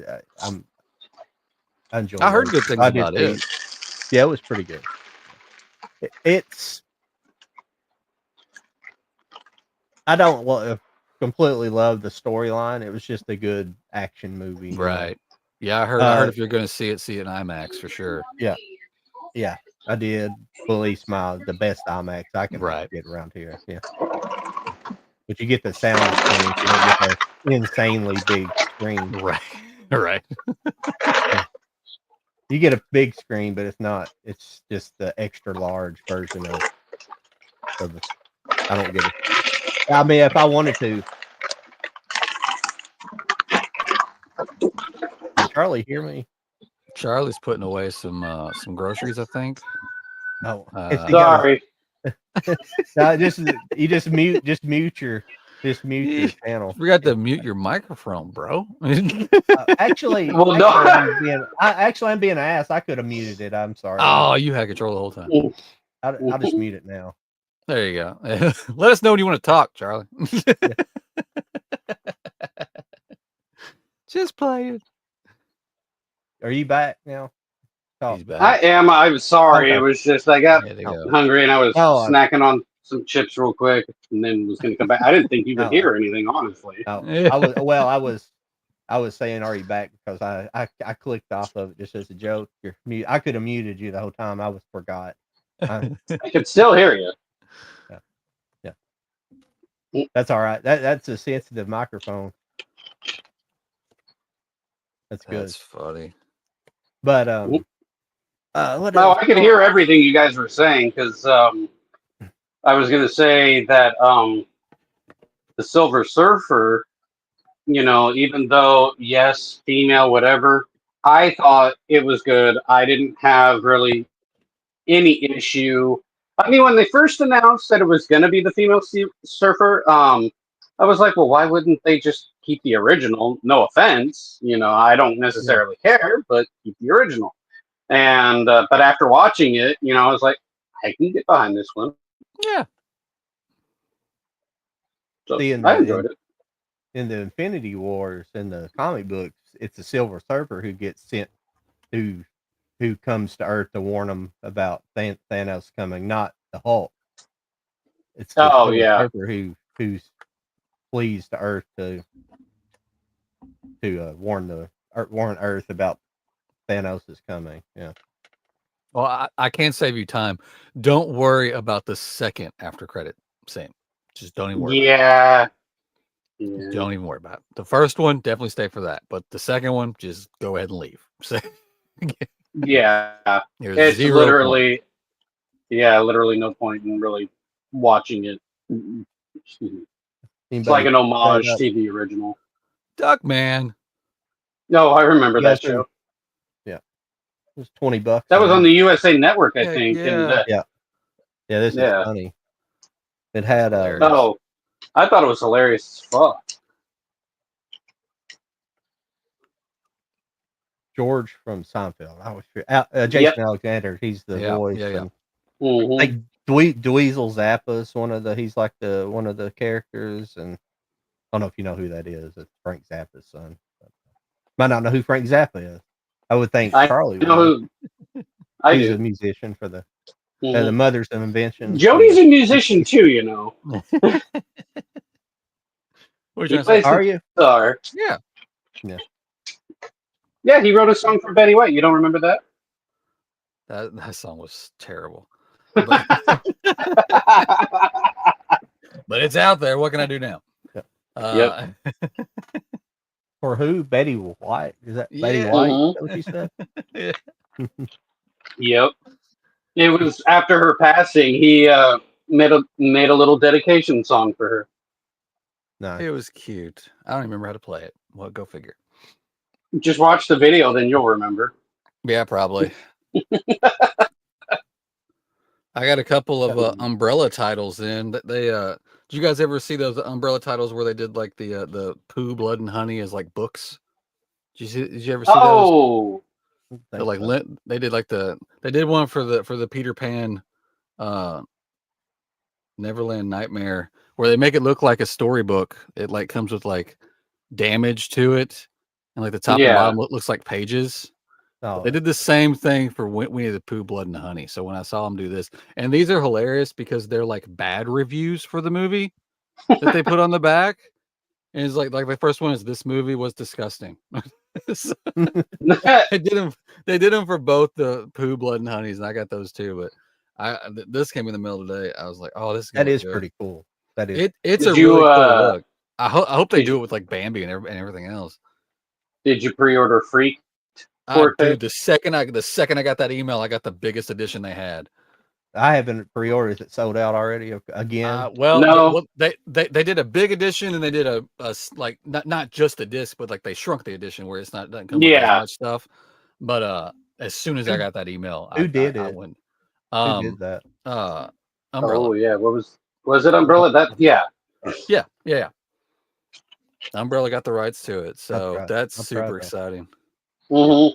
enjoyed it. I heard good things about it. Yeah, it was pretty good. I don't completely love the storyline. It was just a good action movie. Right. Yeah, I heard if you're going to see it in IMAX for sure. Yeah, I did. Well, at least the best IMAX I can get around here. Yeah. But you get the sound experience. You don't get the insanely big screen. Right. Right. You get a big screen, but it's not. It's just the extra large version of it. I don't get it. I mean, if I wanted to. Can Charlie hear me? Charlie's putting away some groceries, I think. Oh, sorry. No, you just mute your channel. Forgot to mute your microphone, bro. Actually, well, no. I'm being an ass. I could have muted it. I'm sorry. Oh, you had control the whole time. I'll just mute it now. There you go. Let us know when you want to talk, Charlie. Just play it. Are you back now? He's back. I am. I'm sorry. Okay. It was just I got hungry and I was snacking on some chips real quick, and then was going to come back. I didn't think you would hear anything, honestly. I was saying, are you back? Because I clicked off of it just as a joke. You're mute. I could have muted you the whole time. I forgot. I could still hear you. Yeah. That's all right. That's a sensitive microphone. That's good. That's funny. But no, I could hear everything you guys were saying because I was going to say that the Silver Surfer, even though yes, female, whatever, I thought it was good. I didn't have really any issue. I mean, when they first announced that it was going to be the female surfer, I was like, well, why wouldn't they just keep the original? No offense, I don't necessarily care, but keep the original. And but after watching it, I was like, I can get behind this one. Yeah. So I enjoyed it. In the Infinity Wars in the comic books, it's the Silver Surfer who gets sent who comes to Earth to warn them about Thanos coming, not the Hulk. It's the Silver Surfer who's flees to Earth to warn Earth about Thanos is coming. Yeah. Well, I can't save you time. Don't worry about the second after credit scene. Just don't even worry. About it. Don't even worry about it. The first one, definitely stay for that. But the second one, just go ahead and leave. Yeah. It's literally no point in really watching it. It's like an homage to the original. Duckman. No, I remember that show. Yeah. It was $20. That was on the USA Network, I think. Yeah. And, this is funny. It had oh, I thought it was hilarious as fuck. George from Seinfeld. I was Jason Alexander. He's the voice. Yeah. Mm-hmm. Like Dweezil Zappa's one of the characters, and I don't know if you know who that is. It's Frank Zappa's son. Might not know who Frank Zappa is. I would think Charlie would. Who, He's a musician for the Mothers of Invention. Jody's a musician too, you know. He plays the guitar. Yeah. Yeah, he wrote a song for Betty White. You don't remember that? That song was terrible. But, but it's out there. What can I do now? Yep. For who? Betty White? Is that Betty White? Is that what you said? Yeah. Yep. It was after her passing. He made a little dedication song for her. Nice. It was cute. I don't even remember how to play it. Well, go figure. Just watch the video, then you'll remember. Yeah, probably. I got a couple of umbrella titles in that they did you guys ever see those umbrella titles where they did like the Pooh, Blood and Honey as like books? Did you ever see those? They did like they did one for the Peter Pan Neverland Nightmare where they make it look like a storybook. It like comes with like damage to it, and like the top and bottom looks like pages. Oh. They did the same thing for Winnie the Pooh, Blood and Honey. So when I saw them do this, and these are hilarious because they're like bad reviews for the movie that they put on the back. And it's like the first one is this movie was disgusting. So, they did them for both the Pooh, Blood and Honeys, and I got those too. But this came in the middle of the day. I was like, oh, this is pretty cool. That is. It's a really cool look. I hope they do it with like Bambi and everything else. Did you pre-order Freak? Dude, the second I got that email, I got the biggest edition they had. I haven't pre-ordered. Is it sold out already again? No. They did a big edition, and they did a like not just a disc, but like they shrunk the edition where it's doesn't come with as much stuff. But as soon as I got that email, I went. Who did that? Umbrella. Oh yeah, was it Umbrella? That yeah. Umbrella got the rights to it, so that's super exciting. Mm-hmm.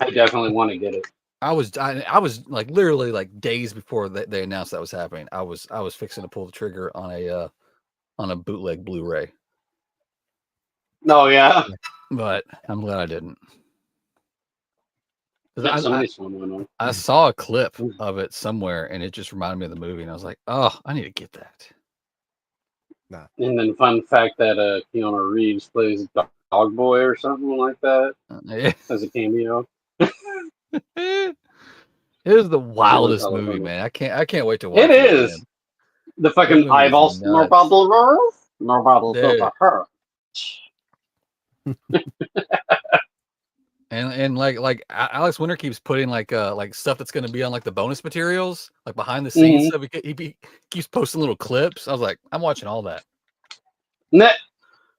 I definitely want to get it. I was like literally like days before they announced that was happening. I was fixing to pull the trigger on a bootleg Blu-ray. Oh yeah, but I'm glad I didn't. I saw a clip of it somewhere, and it just reminded me of the movie, and I was like, oh, I need to get that. Nah. And then fun fact that Keanu Reeves plays Dog Boy or something like that as a cameo. It is the wildest movie, man. I can't wait to watch it. It is. Again. The fucking eyeballs. No bubble. And like Alex Winter keeps putting like stuff that's going to be on like the bonus materials, like behind the scenes stuff. He keeps posting little clips. I was like, I'm watching all that.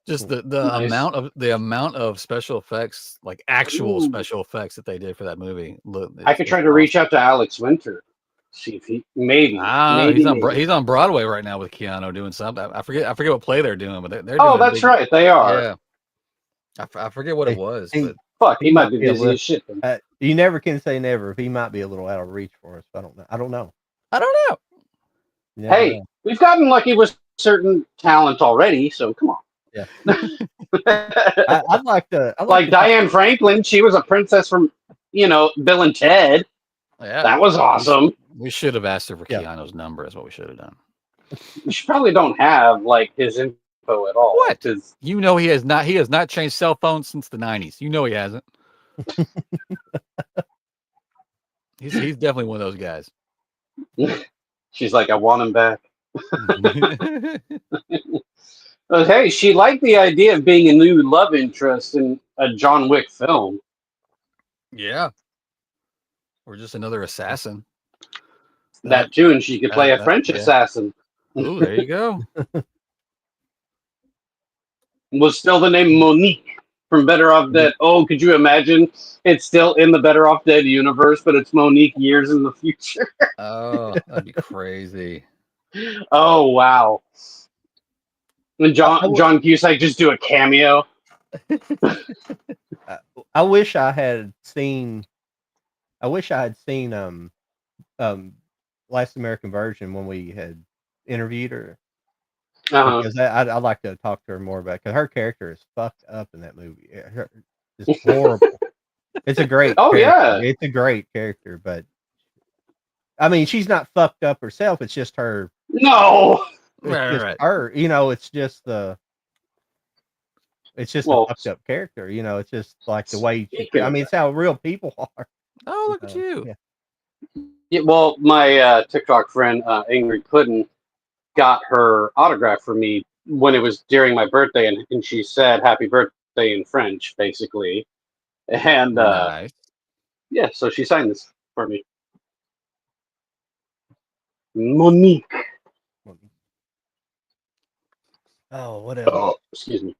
Just the nice. amount of special effects, like actual special effects that they did for that movie. Look, I could try to reach out to Alex Winter, see if he maybe. He's on Broadway right now with Keanu doing something. I forget what play they're doing, but they're. Oh, that's right, they are. Yeah, I forget what it was. But fuck, he might be busy as shit. You never can say never. He might be a little out of reach for us. I don't know. Hey, we've gotten lucky with certain talent already, so come on. Yeah. I'd like Diane Franklin. She was a princess from, Bill and Ted. Yeah, that was awesome. We should have asked her for Keanu's number. Is what we should have done. You probably don't have his info at all. What? He has not. He has not changed cell phones since the 90s. He hasn't. He's definitely one of those guys. She's like, I want him back. Hey, she liked the idea of being a new love interest in a John Wick film. Yeah. Or just another assassin. That too, and she could play a French assassin. Ooh, there you go. Was still the name Monique. from Better Off Dead. Oh, could you imagine? It's still in the Better Off Dead universe, but it's Monique years in the future. Oh, that'd be crazy. Oh wow! And John Cusack just do a cameo. I wish I had seen. I wish I had seen Last American Virgin when we had interviewed her. Because I'd like to talk to her more about, because her character is fucked up in that movie. It's horrible. It's a great character. Yeah. It's a great character, but I mean, she's not fucked up herself. It's just her. No. It's just her. It's just the. It's just a fucked up character. It's just like the way. It's how real people are. Oh, look at you. Yeah. Well, my TikTok friend Ingrid Puddin got her autograph for me when it was during my birthday, and she said "Happy Birthday" in French, basically. And nice. Yeah, so she signed this for me. Monique. Oh, what else? Oh, excuse me.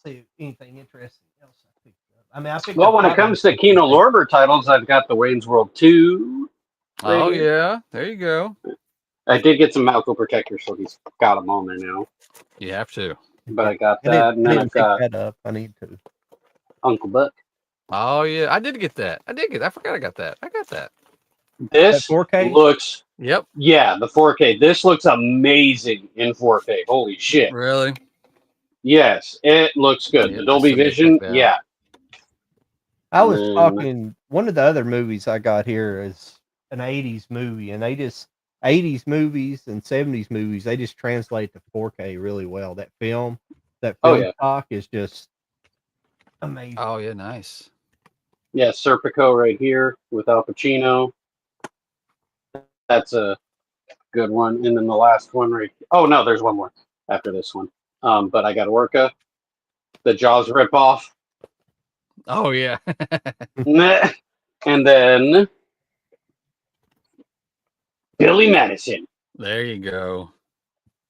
See anything interesting else I picked up? I picked well, up when it comes to Kino Lorber titles, I've got the Wayne's World 2. Oh yeah, there you go. I did get some Malco protectors, so he's got them on there now. You have to. But I got that, and then I've got that up. I need to. Uncle Buck. Oh yeah, I did get that. I forgot I got that. I got that. This 4K looks. Yep. Yeah, the 4K. This looks amazing in 4K. Holy shit! Really? Yes, it looks good. The Dolby Vision. Yeah. I was talking. One of the other movies I got here is an 80s movie, and 80s movies and 70s movies, they just translate to 4K really well. That film stock is just amazing. Oh yeah, nice. Yeah, Serpico right here with Al Pacino. That's a good one. And then the last one right here. Oh no, there's one more after this one. But I got Orca, the Jaws ripoff. Oh yeah. And then Billy Madison. There you go.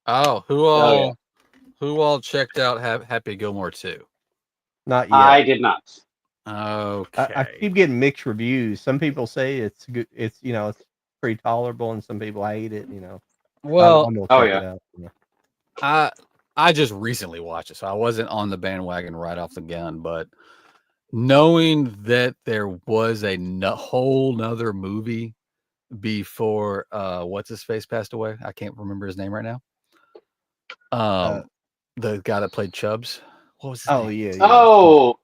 Oh, who all checked out Happy Gilmore 2? Not yet. I did not. Okay. I keep getting mixed reviews. Some people say it's good. It's it's pretty tolerable, and some people hate it. Well, I'm gonna check it out. I just recently watched it, so I wasn't on the bandwagon right off the gun. But knowing that there was a whole nother movie before what's his face passed away, I can't remember his name right now. The guy that played Chubbs. What was his name? Yeah. Oh,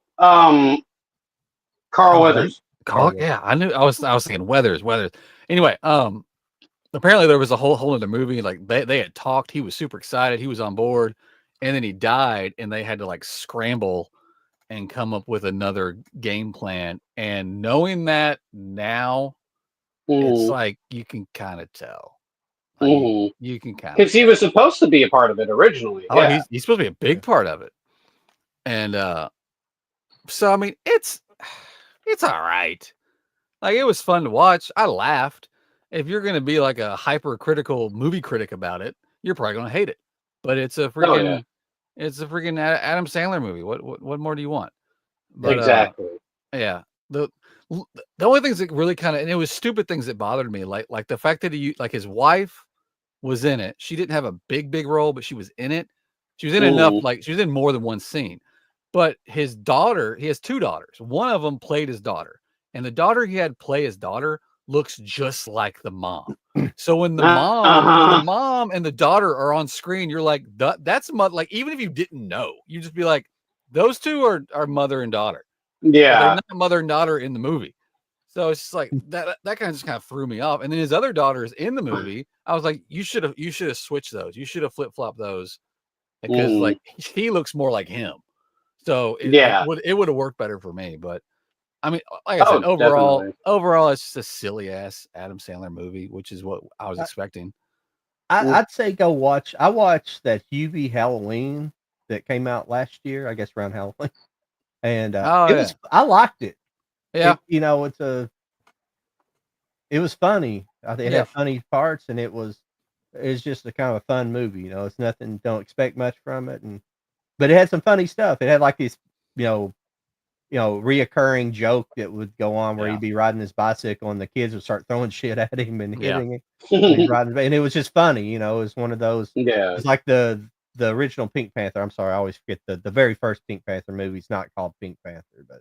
Carl Weathers. Carl, yeah, I knew. I was thinking Weathers. Anyway, apparently there was a whole other movie. Like they had talked. He was super excited. He was on board, and then he died, and they had to like scramble and come up with another game plan. And knowing that now, it's like you can kind of tell. Like, you can kind of, because he was supposed to be a part of it originally. Oh, yeah. He's supposed to be a big part of it. And so I mean, it's all right. Like, it was fun to watch. I laughed. If you're gonna be like a hypercritical movie critic about it, you're probably gonna hate it. But it's a freaking it's a freaking Adam Sandler movie. What more do you want? But, exactly. Yeah. The only things that really kind of, and it was stupid things that bothered me, like the fact that his wife was in it. She didn't have a big role, but she was in it. She was in enough, like she was in more than one scene. But his daughter, he has 2 daughters. One of them played his daughter, and the daughter he had play his daughter looks just like the mom. So when the mom and the daughter are on screen, you're like, that's like, even if you didn't know, you just be like, those two are mother and daughter. Yeah, but they're not mother and daughter in the movie. So it's just like that kind of just kind of threw me off. And then his other daughter is in the movie. I was like, you should have switched those. You should have flip-flopped those, because like he looks more like him. So it would have worked better for me. But I mean, like I said, overall, it's just a silly ass Adam Sandler movie, which is what I was expecting. I'd say go watch. I watched that Hubie Halloween that came out last year, I guess around Halloween, and I liked it. Yeah, it was funny. It had funny parts, and it's just a kind of a fun movie. It's nothing. Don't expect much from it, and but it had some funny stuff. It had like this, reoccurring joke that would go on where he'd be riding his bicycle and the kids would start throwing shit at him and hitting him when he's riding, and it was just funny. It was one of those. Yeah, It's like the original Pink Panther. I'm sorry, I always forget the very first Pink Panther movie is not called Pink Panther, but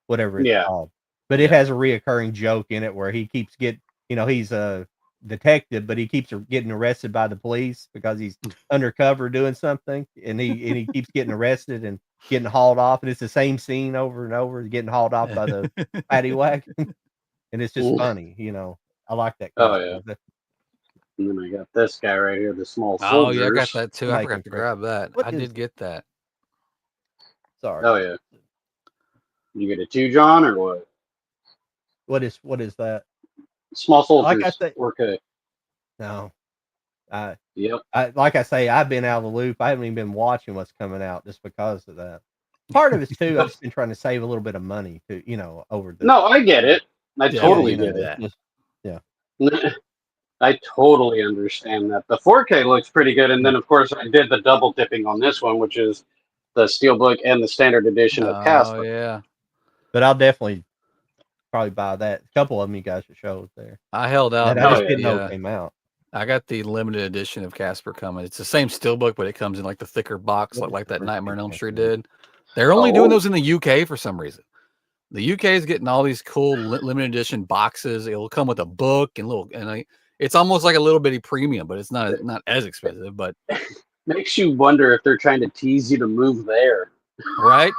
whatever it's called. But it has a reoccurring joke in it where he keeps he's a detective, but he keeps getting arrested by the police because he's undercover doing something, and he keeps getting arrested and getting hauled off, and it's the same scene over and over, getting hauled off by the paddy wagon, and it's just funny. I like that. Oh yeah. And then I got this guy right here, the small soldiers. Oh yeah, I got that too. I forgot to grab that. I did get that. Sorry. Oh yeah. You get it too, John, or what? What is that? Small soldiers. Like I say, okay. No. Yep. Like I say, I've been out of the loop. I haven't even been watching what's coming out just because of that. Part of it's too, I've just been trying to save a little bit of money to, over the. No, I get it. I totally get that. it. Yeah. I totally understand that. The 4K looks pretty good, and then of course I did the double dipping on this one, which is the Steelbook and the standard edition of Casper. Oh yeah. But I'll definitely probably buy that. A couple of them you guys should show us there. I held out. I just didn't know it came out. I got the limited edition of Casper coming. It's the same Steelbook, but it comes in like the thicker box, like that Nightmare on Elm Street did. They're only doing those in the UK for some reason. The UK is getting all these cool limited edition boxes. It'll come with a book and it's almost like a little bitty premium, but it's not as expensive. But makes you wonder if they're trying to tease you to move there, right?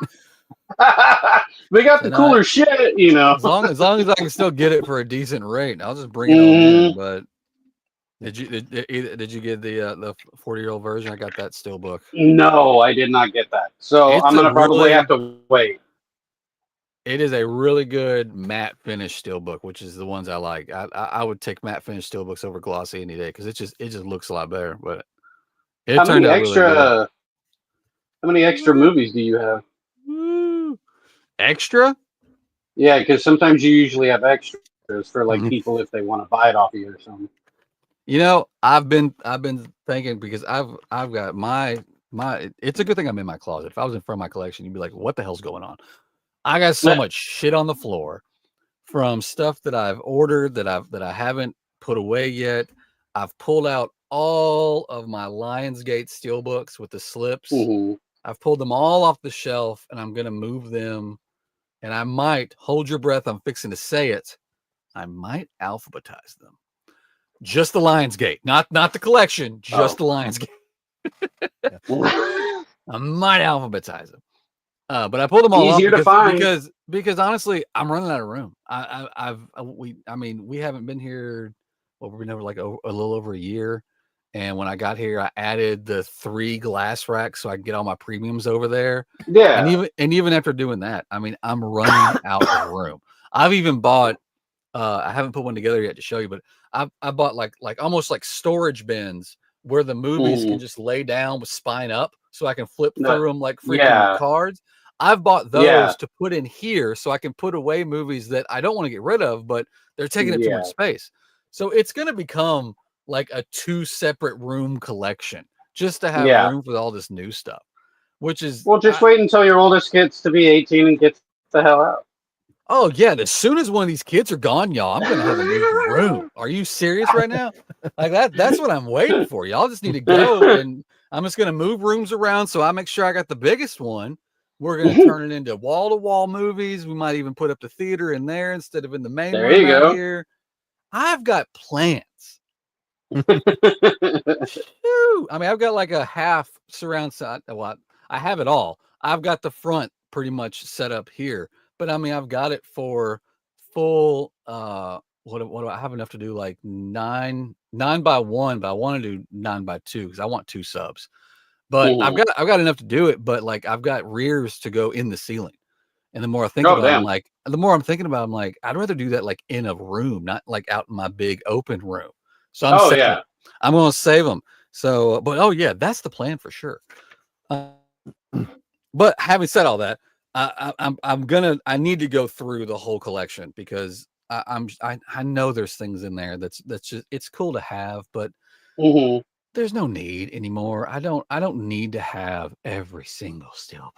They got the cooler shit, As long as I can still get it for a decent rate, I'll just bring it on in. But did you get the 40-year-old version? I got that Steelbook. No, I did not get that. So I'm gonna probably have to wait. It is a really good matte finish Steelbook, which is the ones I like. I would take matte finish Steelbooks over glossy any day because it just looks a lot better. But it turned out really good. How many extra movies do you have? Extra? Yeah, because sometimes you usually have extras for like people if they want to buy it off of you or something. I've been thinking because I've got my it's a good thing I'm in my closet. If I was in front of my collection, you'd be like, what the hell's going on? I got so much shit on the floor from stuff that I've ordered that I haven't put away yet. I've pulled out all of my Lionsgate Steelbooks with the slips. I've pulled them all off the shelf and I'm going to move them. And I might, hold your breath, I'm fixing to say it, I might alphabetize them. Just the Lionsgate, not the collection, just the Lionsgate. I might alphabetize them. But I pulled them all easier off to find because honestly, I'm running out of room. We haven't been here. Well, we've been over like a little over a year, and when I got here, I added the 3 glass racks so I can get all my premiums over there. Yeah, and even after doing that, I mean, I'm running out of room. I've even bought. I haven't put one together yet to show you, but I bought like almost like storage bins where the movies can just lay down with spine up, so I can flip through them like freaking cards. I've bought those to put in here so I can put away movies that I don't want to get rid of, but they're taking up too much space. So it's going to become like a 2 separate room collection just to have room for all this new stuff, which is... Well, just wait until your oldest gets to be 18 and gets the hell out. Oh, yeah. As soon as one of these kids are gone, y'all, I'm going to have a new room. Are you serious right now? Like that's what I'm waiting for. Y'all just need to go, and I'm just going to move rooms around so I make sure I got the biggest one. We're going to turn it into wall-to-wall movies. We might even put up the theater in there instead of in the main room out here. I've got plans. I mean, I've got like a half surround sound. Well, I have it all. I've got the front pretty much set up here, but I mean, I've got it for full. What do I have enough to do? Like 9 by 1, but I want to do 9 by 2 because I want 2 subs. But I've got enough to do it. But like I've got rears to go in the ceiling. And the more I think about it, I'm like, I'd rather do that like in a room, not like out in my big open room. So I'm going to save them. So, but that's the plan for sure. But having said all that, I need to go through the whole collection because I know there's things in there that's just, it's cool to have, but there's no need anymore. I don't need to have every single steelbook.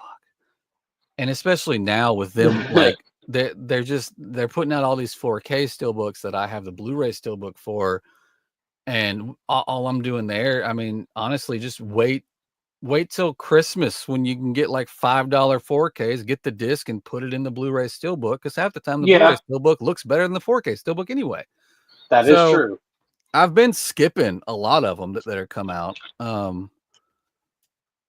And especially now with them, like they're putting out all these 4K steelbooks that I have the Blu-ray steelbook for, and all I'm doing there, I mean, honestly, just wait till Christmas when you can get like $5 4Ks, get the disc and put it in the Blu-ray steelbook, because half the time the Blu-ray steelbook looks better than the 4K steelbook anyway. That is true. I've been skipping a lot of them that are come out.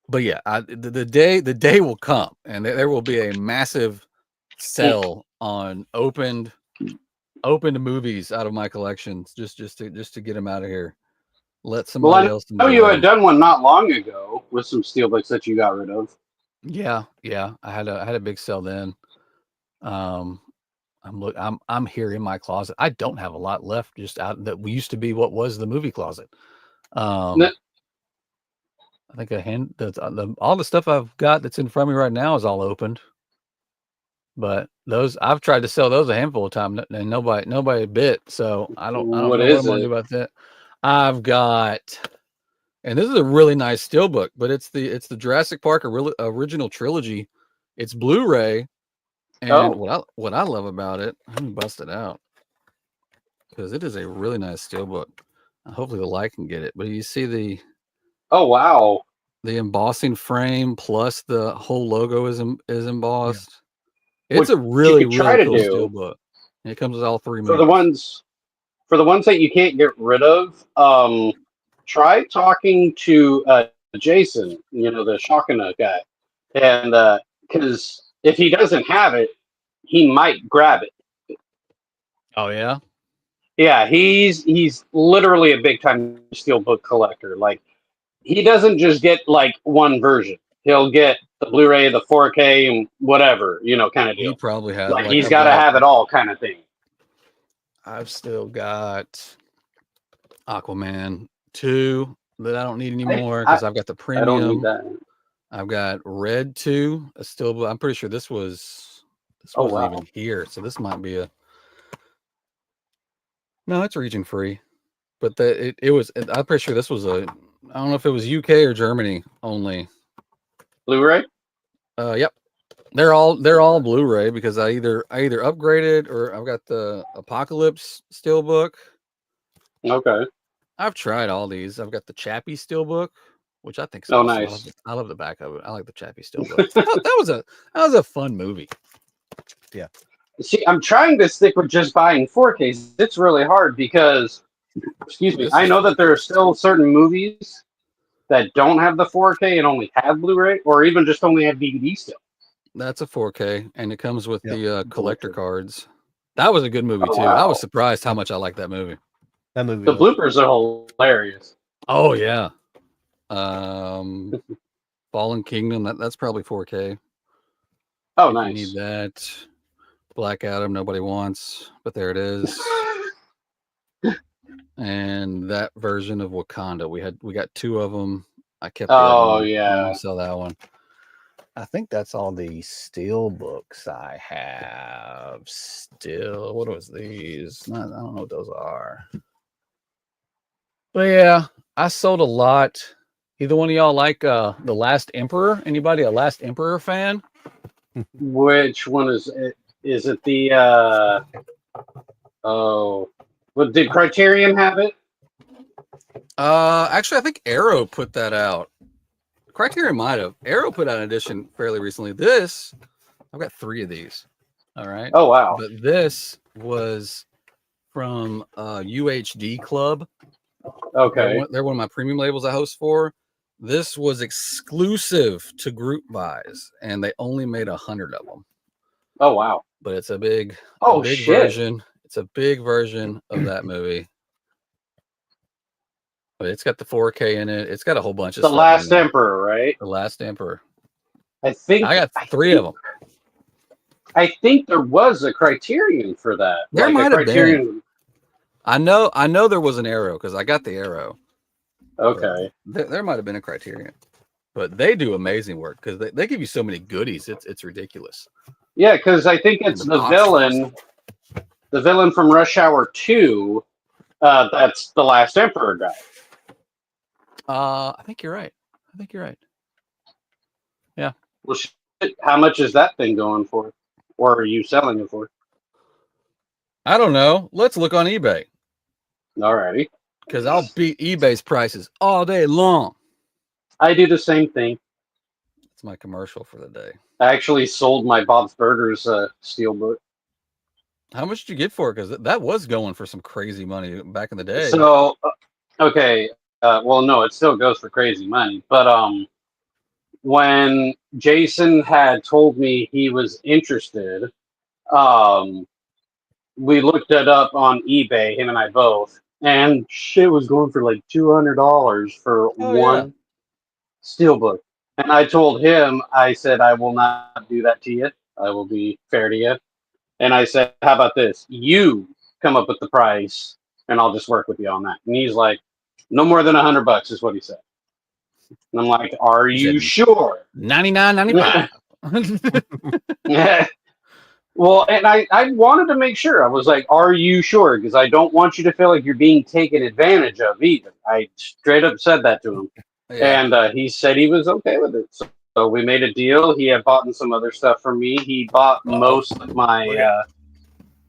But yeah, the day will come, and there will be a massive sale on opened movies out of my collections, just to get them out of here. Let somebody else. I know you had done one not long ago with some steelbooks that you got rid of. Yeah, I had a big sale then. I'm here in my closet. I don't have a lot left, just out that we used to be what was the movie closet. I think all the stuff I've got that's in front of me right now is all opened. But those, I've tried to sell those a handful of times, and nobody bit. So I don't know what I'm gonna do about that. I've got, and this is a really nice steelbook, but it's the Jurassic Park original trilogy. It's Blu-ray, and what I love about it, let me bust it out, because it is a really nice steelbook. Hopefully the light can get it, but you see the the embossing frame plus the whole logo is embossed. Yeah. It's a really cool steelbook. And it comes with all three movies. For the ones that you can't get rid of, try talking to Jason, the Shawkina guy, and because if he doesn't have it, he might grab it. Oh yeah. Yeah, he's literally a big time steelbook collector. Like, he doesn't just get like one version. He'll get the Blu-ray, the 4K, and whatever, kind of deal. He probably has. Like he's got to have it all, kind of thing. I've still got Aquaman 2 that I don't need anymore because I've got the premium. I don't need that. I've got Red 2. I'm pretty sure this wasn't even here, so this might be a. No, it's region free, but it was. I'm pretty sure this was a. I don't know if it was UK or Germany only. Blu-ray? Yep. They're all Blu-ray because I either upgraded or I've got the Apocalypse steelbook. Okay. I've tried all these. I've got the Chappie steelbook, which I think is awesome. Nice. I love the back of it. I like the Chappie steelbook. that was a fun movie. Yeah. See, I'm trying to stick with just buying 4Ks. It's really hard because, excuse me, I know that there are still certain movies that don't have the 4K and only have Blu-ray, or even just only have DVD still. That's a 4K, and it comes with the collector cards. That was a good movie too. Wow. I was surprised how much I liked that movie. The bloopers are hilarious. Oh yeah. Fallen Kingdom. That's probably 4K. Oh, nice. You need that. Black Adam. Nobody wants, but there it is. And that version of Wakanda, we got two of them. I kept. Oh yeah. I sell that one. I think that's all the steel books I have still. What was these? I don't know what those are. But yeah, I sold a lot. Either one of y'all like The Last Emperor? Anybody a Last Emperor fan? Which one is it? Is it the Well, did Criterion have it? Actually, I think Arrow put that out. Criterion might have. Arrow put out an edition fairly recently. I've got 3 of these. All right. Oh wow! But this was from UHD Club. Okay. They're one of my premium labels I host for. This was exclusive to group buys, and they only made 100 of them. Oh wow! But it's a big shit. version. It's a big version of that movie. But it's got the 4K in it. It's got a whole bunch of The stuff. Last Emperor, right? The Last Emperor. I got 3 of them. I think there was a Criterion for that. There might have been. I know there was an Arrow because I got the Arrow. Okay. There might have been a Criterion. But they do amazing work because they give you so many goodies. It's ridiculous. Yeah, because I think it's the villain from Rush Hour 2. That's the Last Emperor guy. I think you're right. Yeah. Well, shit, how much is that thing going for? Or are you selling it for? I don't know. Let's look on eBay. Alrighty. Because I'll beat eBay's prices all day long. I do the same thing. It's my commercial for the day. I actually sold my Bob's Burgers steelbook. How much did you get for it? Because that was going for some crazy money back in the day. So, okay. Well, no, it still goes for crazy money. But when Jason had told me he was interested, we looked it up on eBay, him and I both, and shit was going for like $200 for one steelbook. And I told him, I said, I will not do that to you. I will be fair to you. And I said, how about this? You come up with the price, and I'll just work with you on that. And he's like, no more than $100 is what he said. And I'm like, are you sure? $99.95. Yeah. Well, and I wanted to make sure. I was like, are you sure? Because I don't want you to feel like you're being taken advantage of either. I straight up said that to him. Yeah. And he said he was okay with it. So we made a deal. He had bought some other stuff for me. He bought most of my...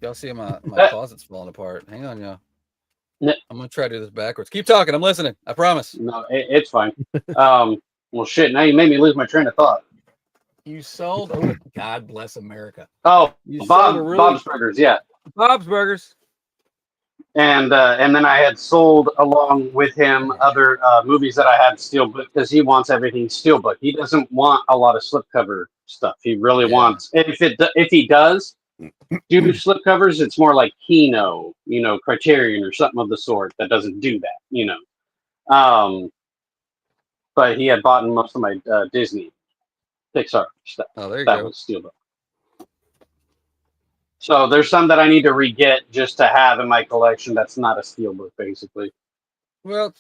y'all see my closet's falling apart. Hang on, y'all. I'm going to try to do this backwards. Keep talking. I'm listening. I promise. No, it's fine. Well, shit, now you made me lose my train of thought. You sold... Oh, God bless America. Oh, Bob's Burgers, yeah. Bob's Burgers. And then I had sold along with him other movies that I had steelbook because he wants everything steelbook. He doesn't want a lot of slipcover stuff. He really wants... If he does do slipcovers, it's more like Kino, Criterion or something of the sort that doesn't do that, But he had bought most of my Disney Pixar stuff. Oh, there you go. That was steelbook. So there's some that I need to re-get just to have in my collection that's not a steelbook, basically. Well,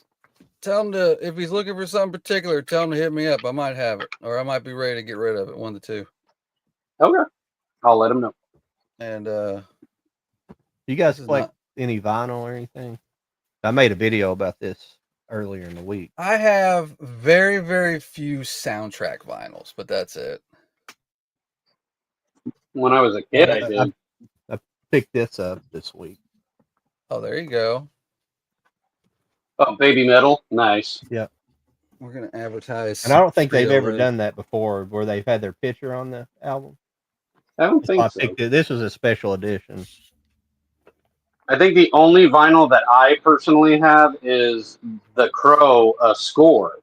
tell him to, if he's looking for something particular, tell him to hit me up. I might have it, or I might be ready to get rid of it. One of the two. Okay. I'll let him know. And you guys collect any vinyl or anything? I made a video about this earlier in the week. I have very, very few soundtrack vinyls, but that's it. When I was a kid, I did. I picked this up this week. Oh, there you go. Oh, Baby Metal. Nice. Yeah. We're going to advertise. And I don't think they've ever done that before, where they've had their picture on the album. I don't think so. This was a special edition. I think the only vinyl that I personally have is the Crow score.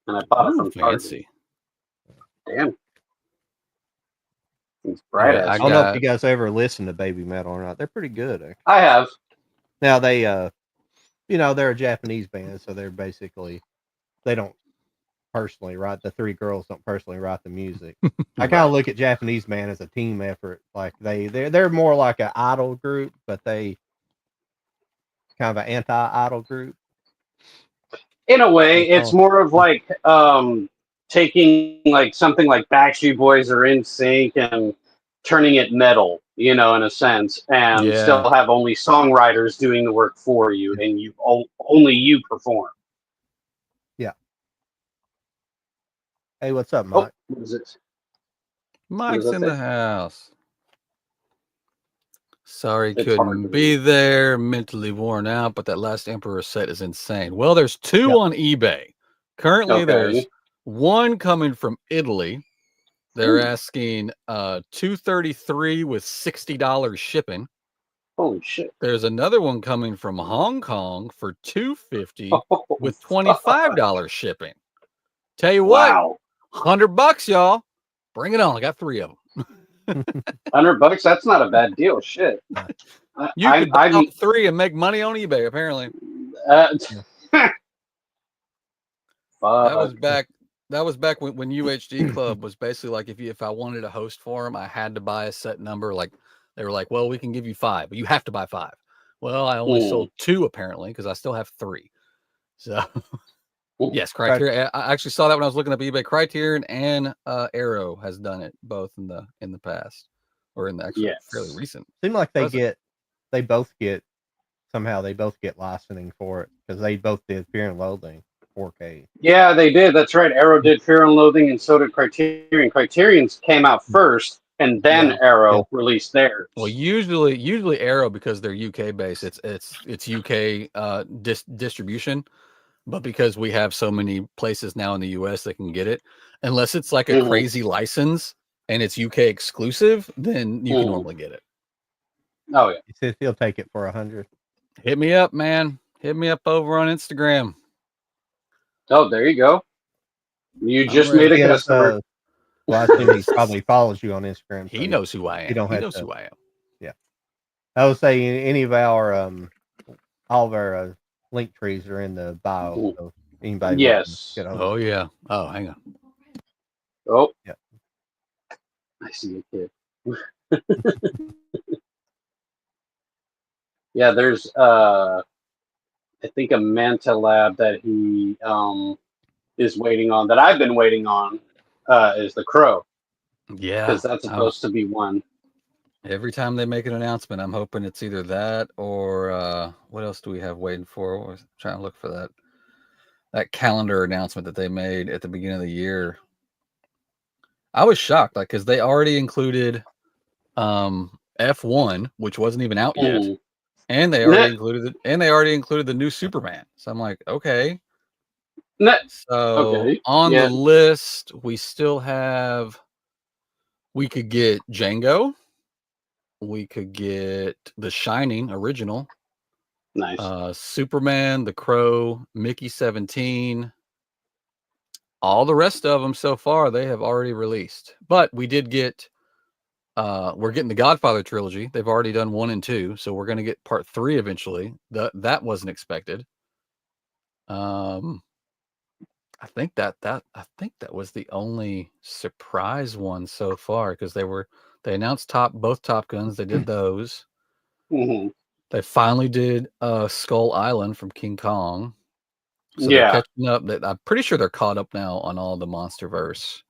And I bought it from Target. Damn. It's bright. I don't know if you guys ever listen to Baby Metal or not. They're pretty good. Actually. I have. Now they, they're a Japanese band, so they're basically, they don't personally write, the three girls don't personally write the music. I kind of look at Japanese band as a team effort. Like they're more like an idol group, but they kind of an anti-idol group. In a way, it's more of like taking like something like Backstreet Boys or NSYNC and turning it metal, in a sense, and still have only songwriters doing the work for you, and only you perform. Yeah. Hey, what's up, Mike? What is it? Mike's in the house. Sorry, couldn't be there. Mentally worn out, but that last Emperor set is insane. Well, there's two on eBay. Currently, there's one coming from Italy. They're asking $233 with $60 shipping. Holy shit! There's another one coming from Hong Kong for $250 with $25 shipping. Tell you what, $100, y'all. Bring it on. I got 3 of them. $100? That's not a bad deal. Shit. You could buy 3 and make money on eBay, apparently. That was back when UHD Club was basically like, if I wanted a host for them, I had to buy a set number. Like they were like, well, we can give you 5, but you have to buy 5. Well, I only sold 2 apparently because I still have 3. So yes, Criterion. I actually saw that when I was looking up eBay. Criterion and Arrow has done it both in the past, or in the actually fairly recent. Seems like they both get somehow they both get licensing for it because they both did Fear and Loathing 4K. Yeah, they did. That's right. Arrow did Fear and Loathing, and so did Criterion. Criterion's came out first, and then Arrow released theirs. Well, usually Arrow, because they're UK based, it's UK distribution. But because we have so many places now in the US that can get it, unless it's like a crazy license and it's UK exclusive, then you can normally get it. Oh yeah. He says he'll take it for 100. Hit me up, man. Hit me up over on Instagram. Oh, there you go. You just made a customer. Well, I assume he probably follows you on Instagram. He knows who I am. He knows who I am. Yeah. I would say any of our all of our link trees are in the bio. So anybody yes. Oh yeah. Oh, hang on. Oh. Yeah. I see a kid. Yeah, there's I think a Manta Lab that he is waiting on, that I've been waiting on, is the Crow. Yeah. Because that's supposed to be one. Every time they make an announcement, I'm hoping it's either that or what else do we have waiting for? I was trying to look for that calendar announcement that they made at the beginning of the year. I was shocked, like, because they already included F1, which wasn't even out yet, and they already included the new Superman. So I'm like, okay. So on the list, we still have. We could get Django. We could get The Shining original. Nice. Superman, The Crow, Mickey 17. All the rest of them so far, they have already released. But we did get, we're getting the Godfather trilogy. They've already done 1 and 2. So we're going to get part 3 eventually. That wasn't expected. I think that was the only surprise one so far, because they announced both Top Guns. They did those. They finally did Skull Island from King Kong. So they're catching up. I'm pretty sure they're caught up now on all the MonsterVerse,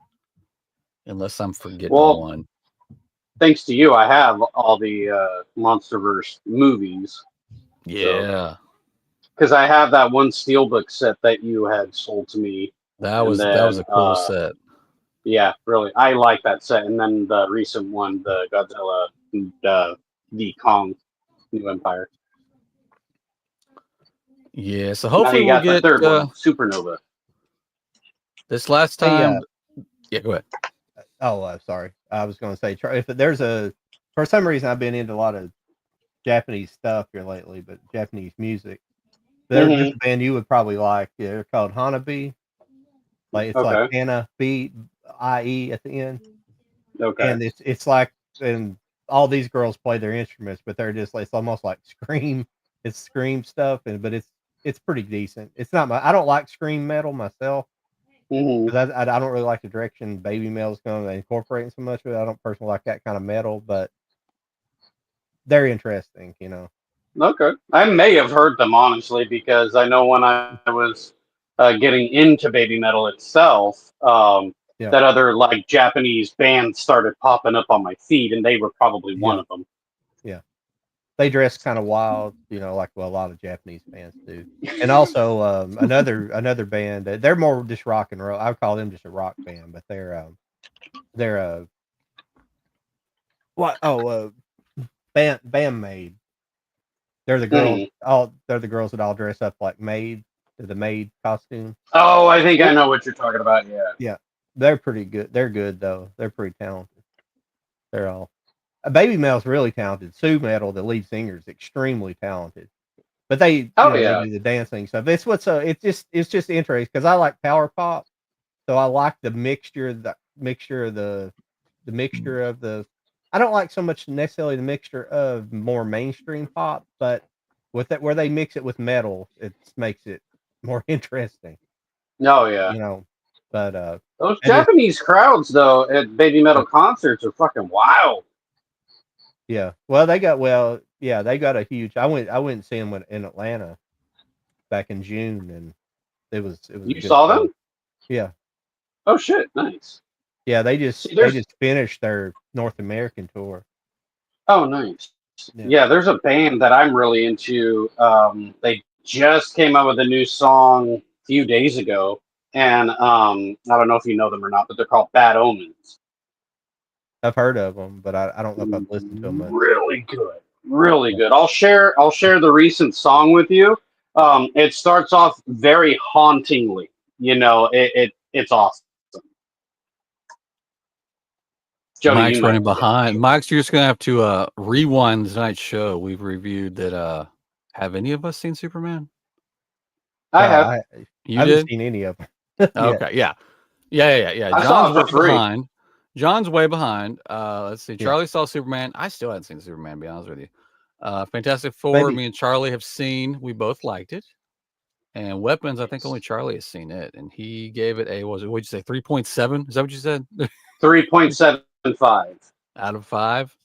unless I'm forgetting one. Thanks to you, I have all the MonsterVerse movies. Yeah. Because I have that one Steelbook set that you had sold to me. That was a cool set. Yeah, really. I like that set. And then the recent one, the Godzilla, the Kong, New Empire. Yeah, so hopefully we'll get the third one, Supernova. This last time. Yeah, go ahead. Oh, sorry. I was going to say, if there's for some reason I've been into a lot of Japanese stuff here lately, but Japanese music. There's a band you would probably like. Yeah, they're called Hanabi. Like, it's like Hana B-I-E at the end. Okay. And it's like, and all these girls play their instruments, but they're just like, it's almost like scream. It's scream stuff, but it's pretty decent. It's not I don't like scream metal myself. Because I don't really like the direction Baby Metal's going to incorporate so much of it. I don't personally like that kind of metal, but they're interesting, Okay. I may have heard them, honestly, because I know when I was getting into baby metal itself, that other like Japanese bands started popping up on my feed, and they were probably one of them. Yeah. They dress kind of wild, like a lot of Japanese bands do. And also another band, they're more just rock and roll. I would call them just a rock band, but they're Bandmaid. They're the girls. They're the girls that all dress up like maid, the maid costume. Oh, I think I know what you're talking about. Yeah. Yeah, they're pretty good. They're good though. They're pretty talented. They're all. Baby Metal's really talented. Sue Metal, the lead singer, is extremely talented. But they do the dancing stuff. It's just interesting because I like power pop, so I like the mixture of the I don't like so much necessarily the mixture of more mainstream pop, but with that where they mix it with metal, it makes it more interesting. Oh yeah. But those Japanese crowds though at baby metal concerts are fucking wild. Yeah. Well, they got a huge. I went and see them in Atlanta back in June, and it was. You saw them? Yeah. Oh shit! Nice. Yeah, they just finished their North American tour. Oh, nice. Yeah, there's a band that I'm really into. They just came out with a new song a few days ago, and I don't know if you know them or not, but they're called Bad Omens. I've heard of them, but I don't know if I've listened to them much. Really good, really good. I'll share the recent song with you. It starts off very hauntingly. It's awesome. Jody, Mike's you running might. behind. Mike's, you're just gonna have to rewind tonight's show. We've reviewed that. Have any of us seen Superman? I have. I You haven't did? seen any of them. Okay, yeah. I saw John's it way for free. behind. John's way behind. Let's see. Yeah. Charlie saw Superman. I still hadn't seen Superman, to be honest with you. Fantastic Four, Maybe. me and Charlie have seen. We both liked it. And Weapons, I think only Charlie has seen it. And he gave it a, what'd you say, 3.7? Is that what you said? 3.75 out of 5.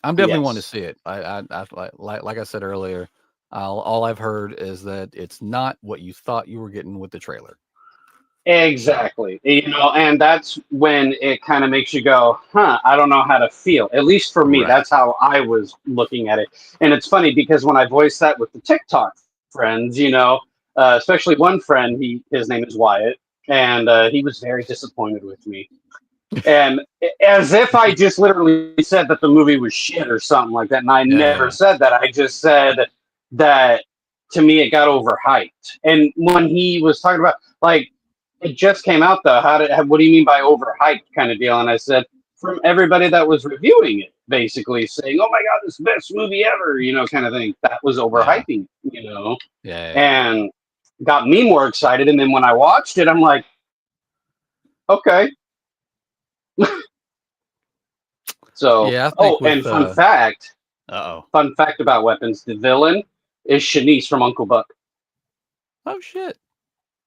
I'm definitely wanting to Yes. see it. I like I said earlier, all I've heard is that it's not what you thought you were getting with the trailer. Exactly. And that's when it kind of makes you go, I don't know how to feel. At least for me, Right. that's how I was looking at it. And it's funny because when I voiced that with the TikTok friends, especially one friend, his name is Wyatt, and he was very disappointed with me. And as if I just literally said that the movie was shit or something like that. And I never said that. I just said that to me, it got overhyped. And when he was talking about, like, it just came out though. What do you mean by overhyped kind of deal? And I said, from everybody that was reviewing it, basically saying, oh my God, this is the best movie ever, kind of thing. That was overhyping, Yeah. And got me more excited. And then when I watched it, I'm like, okay. So, yeah, I think and fun fact about Weapons, the villain is Shanice from Uncle Buck. Oh shit.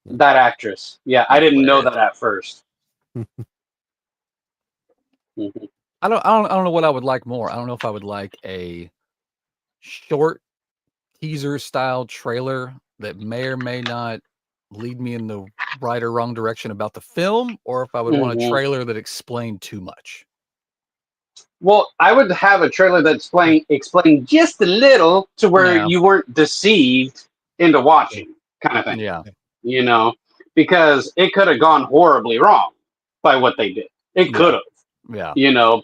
That actress. Yeah, I didn't know that at first. Mm-hmm. I don't know what I would like more. I don't know if I would like a short teaser style trailer that may or may not lead me in the right or wrong direction about the film, or if I would want a trailer that explained too much. Well, I would have a trailer that explained just a little to where you weren't deceived into watching, kind of thing. Yeah. Because it could have gone horribly wrong by what they did. It could have. Yeah.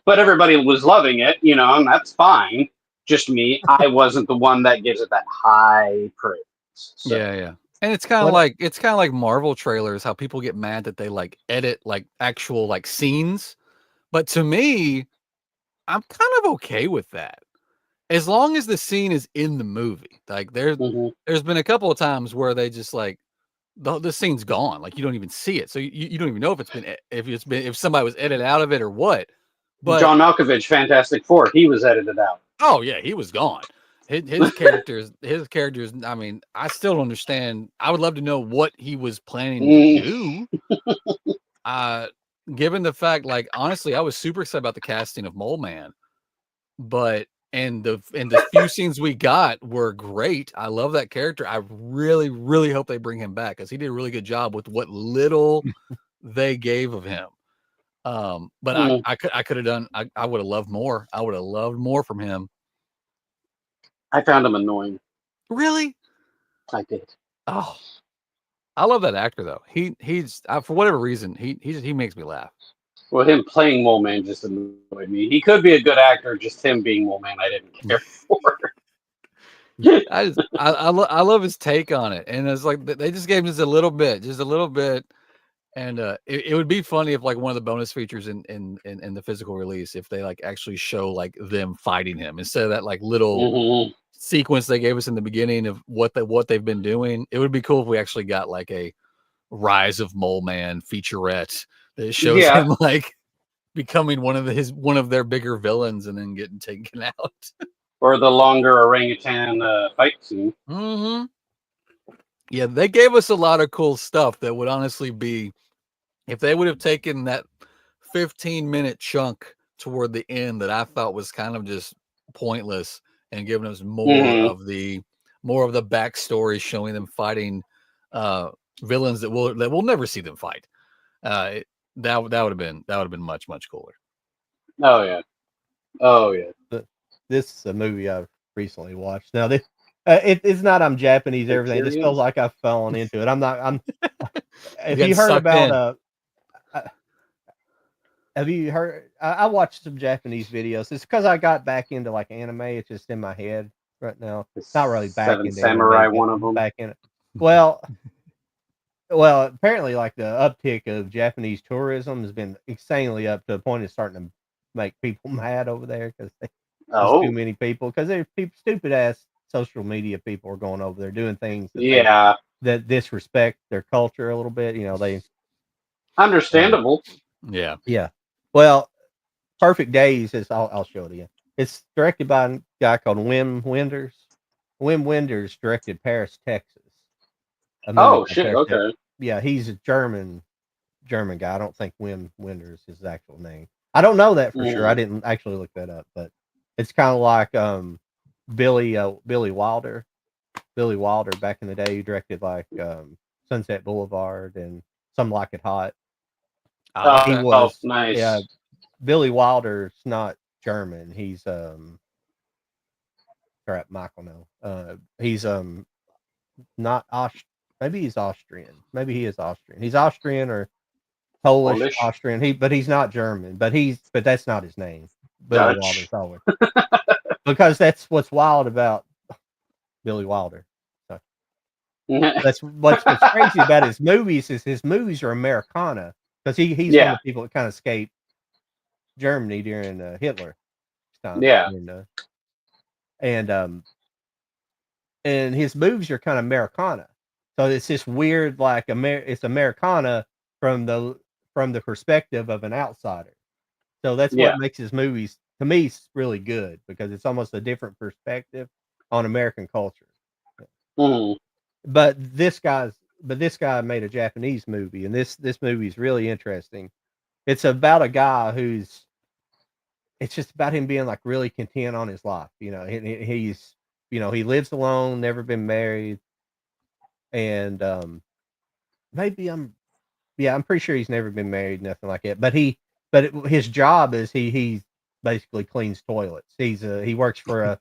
But everybody was loving it, and that's fine. Just me, I wasn't the one that gives it that high praise. So. Yeah. And it's kind of like Marvel trailers, how people get mad that they like edit like actual like scenes. But to me, I'm kind of okay with that. As long as the scene is in the movie. Like there's been a couple of times where they just like the scene's gone. Like you don't even see it. So you don't even know if somebody was edited out of it or what. But John Malkovich, Fantastic Four, he was edited out. Oh yeah, he was gone. His characters. I mean, I still don't understand. I would love to know what he was planning to do. Given the fact, like honestly, I was super excited about the casting of Mole Man, and the few scenes we got were great. I love that character. I really, really hope they bring him back because he did a really good job with what little they gave of him. But I could have done. I would have loved more. I would have loved more from him. I found him annoying. Really? I did. Oh, I love that actor though. He's for whatever reason he makes me laugh. Well, him playing Mole Man just annoyed me. He could be a good actor, just him being Mole Man, I didn't care for. I love his take on it, and it's like they just gave him just a little bit, and it would be funny if like one of the bonus features in the physical release, if they like actually show like them fighting him instead of that like little sequence they gave us in the beginning of what they've been doing. It would be cool if we actually got like a Rise of Mole Man featurette that shows him like becoming one of their bigger villains and then getting taken out. Or the longer orangutan fight scene. Yeah, they gave us a lot of cool stuff that would honestly be, if they would have taken that 15-minute chunk toward the end that I thought was kind of just pointless and giving us more of the backstory, showing them fighting villains that we'll never see them fight. That would have been much, much cooler. Oh yeah. this is a movie I've recently watched. Now, this it's not I'm Japanese everything. It just feels like I've fallen into it. I'm not. I'm. If you heard about have you heard? I watched some Japanese videos. It's because I got back into like anime. It's just in my head right now. It's not really back Seven into Samurai, anime, one of them. back in it. Well, apparently, like the uptick of Japanese tourism has been insanely up to the point it's starting to make people mad over there because there's too many people. Because there's stupid ass social media people are going over there doing things that disrespect their culture a little bit. You know, they understandable. Yeah. Well, Perfect Days is. I'll show it again. It's directed by a guy called Wim Wenders. Wim Wenders directed Paris, Texas. Oh shit! Okay. Yeah, he's a German guy. I don't think Wim Wenders is his actual name. I don't know that for sure. I didn't actually look that up, but it's kind of like Billy Wilder. Billy Wilder back in the day, he directed like Sunset Boulevard and Some Like It Hot. He was nice. Yeah, Billy Wilder's not German. He's crap, Michael no. He's not maybe he's Austrian. Maybe he is Austrian. He's Austrian or Polish. Austrian. But he's not German. But that's not his name. Billy Wilder's always. Because that's what's wild about Billy Wilder. So, that's what's crazy about his movies is his movies are Americana because he's one of the people that kind of escaped Germany during Hitler time. Yeah. And his movies are kind of Americana. So it's this weird, like it's Americana from the perspective of an outsider. So that's what makes his movies, to me, really good because it's almost a different perspective on American culture. But this guy made a Japanese movie, and this movie is really interesting. It's about a guy it's just about him being like really content on his life. You know, he's he lives alone, never been married, and I'm pretty sure he's never been married, nothing like that. But his job is he basically cleans toilets. He works for a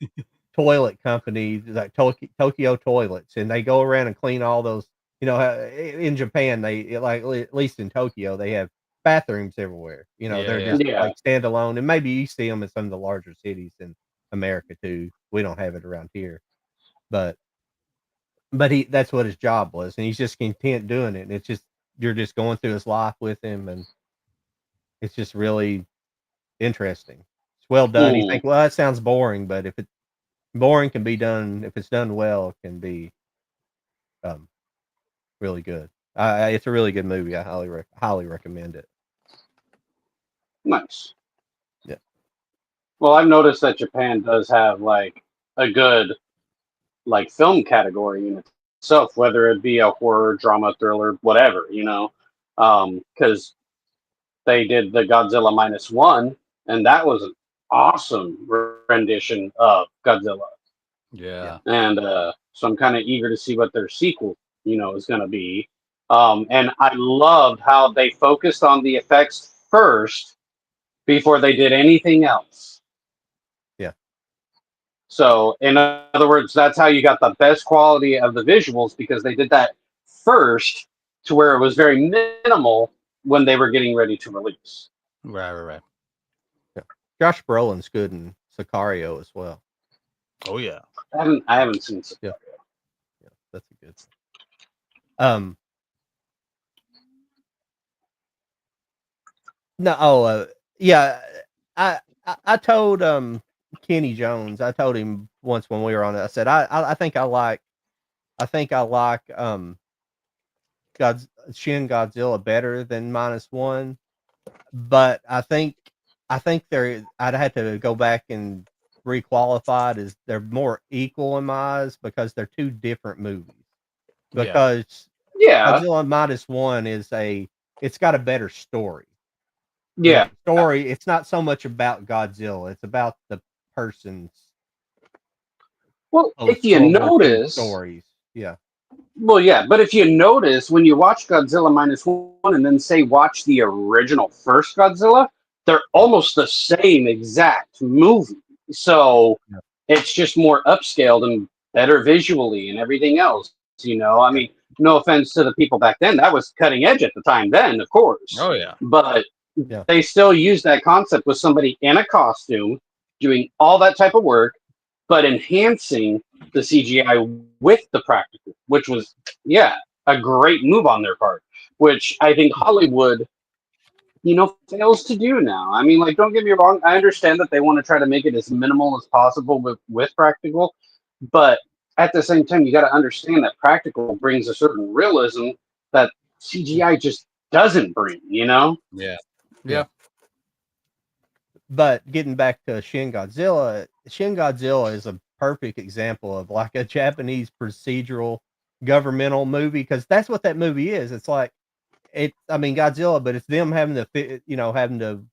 toilet company like Tokyo Toilets, and they go around and clean all those. In Japan, they like at least in Tokyo, they have bathrooms everywhere. They're just like standalone, and maybe you see them in some of the larger cities in America too. We don't have it around here, but that's what his job was, and he's just content doing it. And it's just you're just going through his life with him, and it's just really interesting. It's well done. You think, well, that sounds boring, but if it's boring can be done, if it's done well, it can be really good. It's a really good movie. I highly recommend it. Nice. Yeah. Well, I've noticed that Japan does have like a good like film category in itself, whether it be a horror, drama, thriller, whatever, because they did the Godzilla -1, and that was an awesome rendition of Godzilla. Yeah. And so I'm kind of eager to see what their sequel, is going to be. And I loved how they focused on the effects first before they did anything else. Yeah. So, in other words, that's how you got the best quality of the visuals, because they did that first to where it was very minimal when they were getting ready to release. Right. Yeah. Josh Brolin's good in Sicario as well. Oh yeah. I haven't seen Sicario. Yeah, that's a good one. No, yeah. I told Kenny Jones. I told him once when we were on it. I said I think I like Shin Godzilla better than -1, but I think I'd have to go back and requalify it as they're more equal in my eyes because they're two different movies. Because Godzilla -1 it's got a better story. Yeah. Story, it's not so much about Godzilla, it's about the person's if you notice stories. Yeah. Well, yeah, but if you notice when you watch Godzilla -1 and then say watch the original first Godzilla, they're almost the same exact movie. So Yeah. it's just more upscaled and better visually and everything else. I mean, no offense to the people back then, that was cutting edge at the time then, of course. Oh yeah. But Yeah. they still use that concept with somebody in a costume doing all that type of work, but enhancing the CGI with the practical, which was, a great move on their part, which I think Hollywood, fails to do now. I mean, like, don't get me wrong. I understand that they want to try to make it as minimal as possible with practical, but at the same time, you got to understand that practical brings a certain realism that CGI just doesn't bring. Yeah. Yeah. Yeah. But getting back to Shin Godzilla is a perfect example of like a Japanese procedural governmental movie, because that's what that movie is. It's like I mean Godzilla, but it's them having to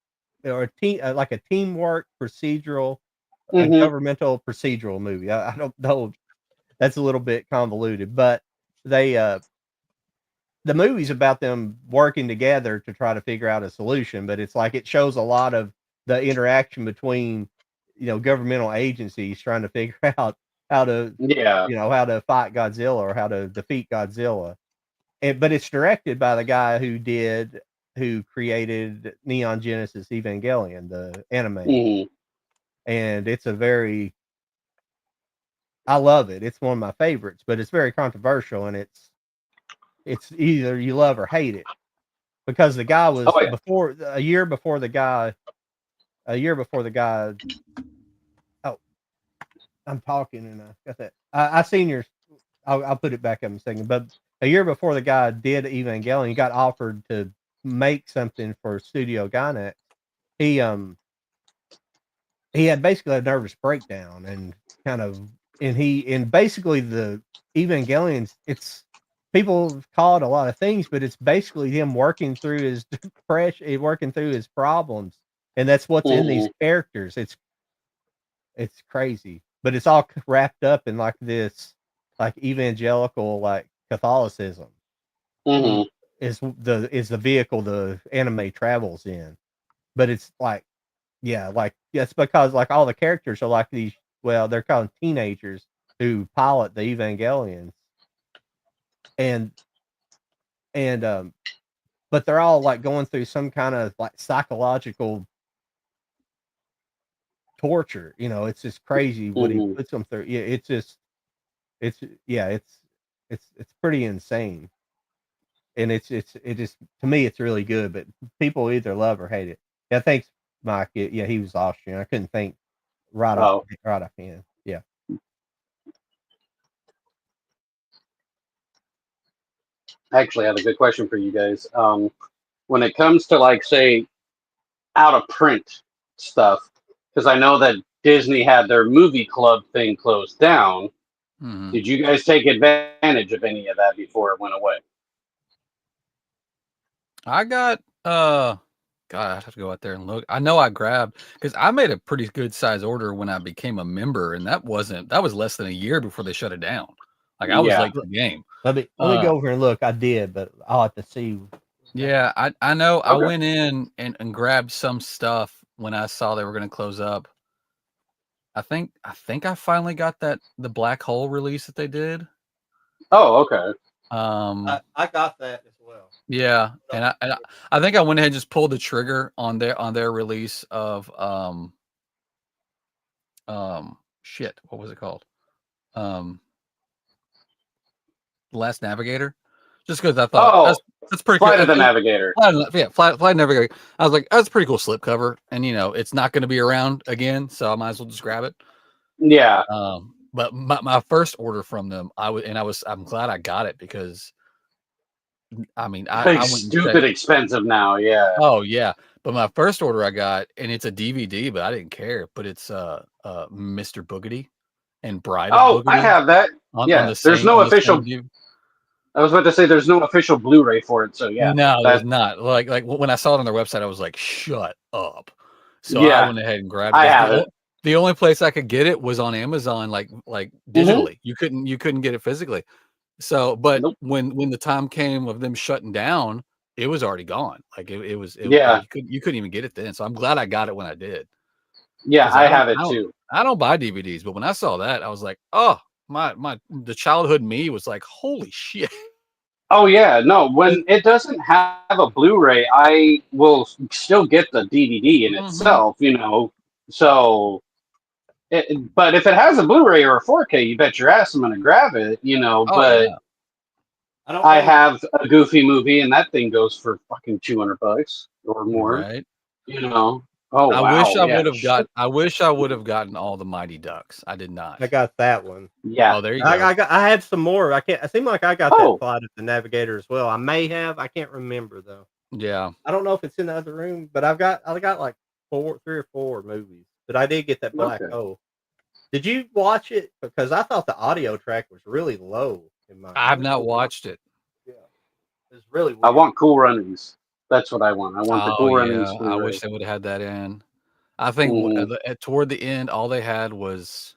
or a team, like a teamwork procedural, a Mm-hmm. governmental procedural movie. I don't know, that's a little bit convoluted, but they the movie's about them working together to try to figure out a solution, but it's like it shows a lot of the interaction between, governmental agencies trying to figure out how to, Yeah. how to fight Godzilla or how to defeat Godzilla. But it's directed by the guy who created Neon Genesis Evangelion, the anime. Mm-hmm. And I love it. It's one of my favorites, but it's very controversial, and it's either you love or hate it. Because the guy was Oh yeah. a year before the guy. Oh, I'm talking and I got that. I seen your. I'll put it back up in a second. But a year before the guy did Evangelion, he got offered to make something for Studio Gainax. He he had basically a nervous breakdown and basically the Evangelions. It's people call it a lot of things, but it's basically him working through his depression, working through his problems, and that's what's in these characters. It's crazy, but it's all wrapped up in like this, like evangelical, like Catholicism Mm-hmm. is the vehicle the anime travels in. But it's like, it's because like all the characters are like these. Well, they're called teenagers who pilot the Evangelions, and but they're all like going through some kind of like psychological torture. It's just crazy what he puts them through. Yeah, it's yeah, it's pretty insane, and it just to me it's really good. But people either love or hate it. Yeah, thanks, Mike. Yeah, he was Austrian. I couldn't think right offhand. Yeah. I actually had a good question for you guys. When it comes to, like, say, out of print stuff, because I know that Disney had their movie club thing closed down. Mm-hmm. Did you guys take advantage of any of that before it went away? I got God, I have to go out there and look. I know I grabbed, because I made a pretty good size order when I became a member, and that was less than a year before they shut it down. Like I was late to the game. Let me go over and look. I did, but I'll have to see. Yeah, I know. I Okay. went in and grabbed some stuff when I saw they were going to close up. I think I finally got the Black Hole release that they did. Oh, okay. I got that as well. Yeah, and I think I went ahead and just pulled the trigger on their release of shit, what was it called? Last Navigator. Just because I thought that's pretty Flight cool. of the Navigator. Flight Navigator. I was like, that's a pretty cool slipcover, and it's not going to be around again, so I might as well just grab it. Yeah. But my first order from them, I'm glad I got it, because I mean, I went stupid expensive now. Yeah. Oh yeah, but my first order I got, and it's a DVD, but I didn't care. But it's Mr. Boogedy and Bride of Boogedy. I have that. On Yeah. the There's same, no on the official. same I was about to say there's no official Blu-ray for it. So yeah. No, there's not. Like when I saw it on their website, I was like, shut up. So I Yeah. went ahead and grabbed it. I have it. The only place I could get it was on Amazon, like digitally. You couldn't get it physically. So, but Nope. when the time came of them shutting down, it was already gone. Like you couldn't even get it then. So I'm glad I got it when I did. Yeah, I have it too. I don't buy DVDs, but when I saw that, I was like, oh, the childhood me was like, holy shit. Oh yeah, no. When it doesn't have a Blu-ray, I will still get the DVD in itself. So. But if it has a Blu-ray or a 4K, you bet your ass I'm gonna grab it. Oh, But yeah. I have a Goofy movie, and that thing goes for fucking $200 or more. Right. Oh I wow, wish I yeah, would have gotten all the Mighty Ducks. I did not. I got that one. yeah. Oh, there you go. I had some more. It seemed like I got that Oh, Flight of the Navigator as well. I may have. I can't remember though. Yeah. I don't know if it's in the other room, but I got like 3 or 4 movies. But I did get that Black okay. Hole. Did you watch it? Because I thought the audio track was really low in my. I've not watched it. Yeah, it's really weird. I want Cool Runnings. That's what I want. I want the Oh, Cool yeah. Runnings. I wish they would have had that in. I think toward the end, all they had was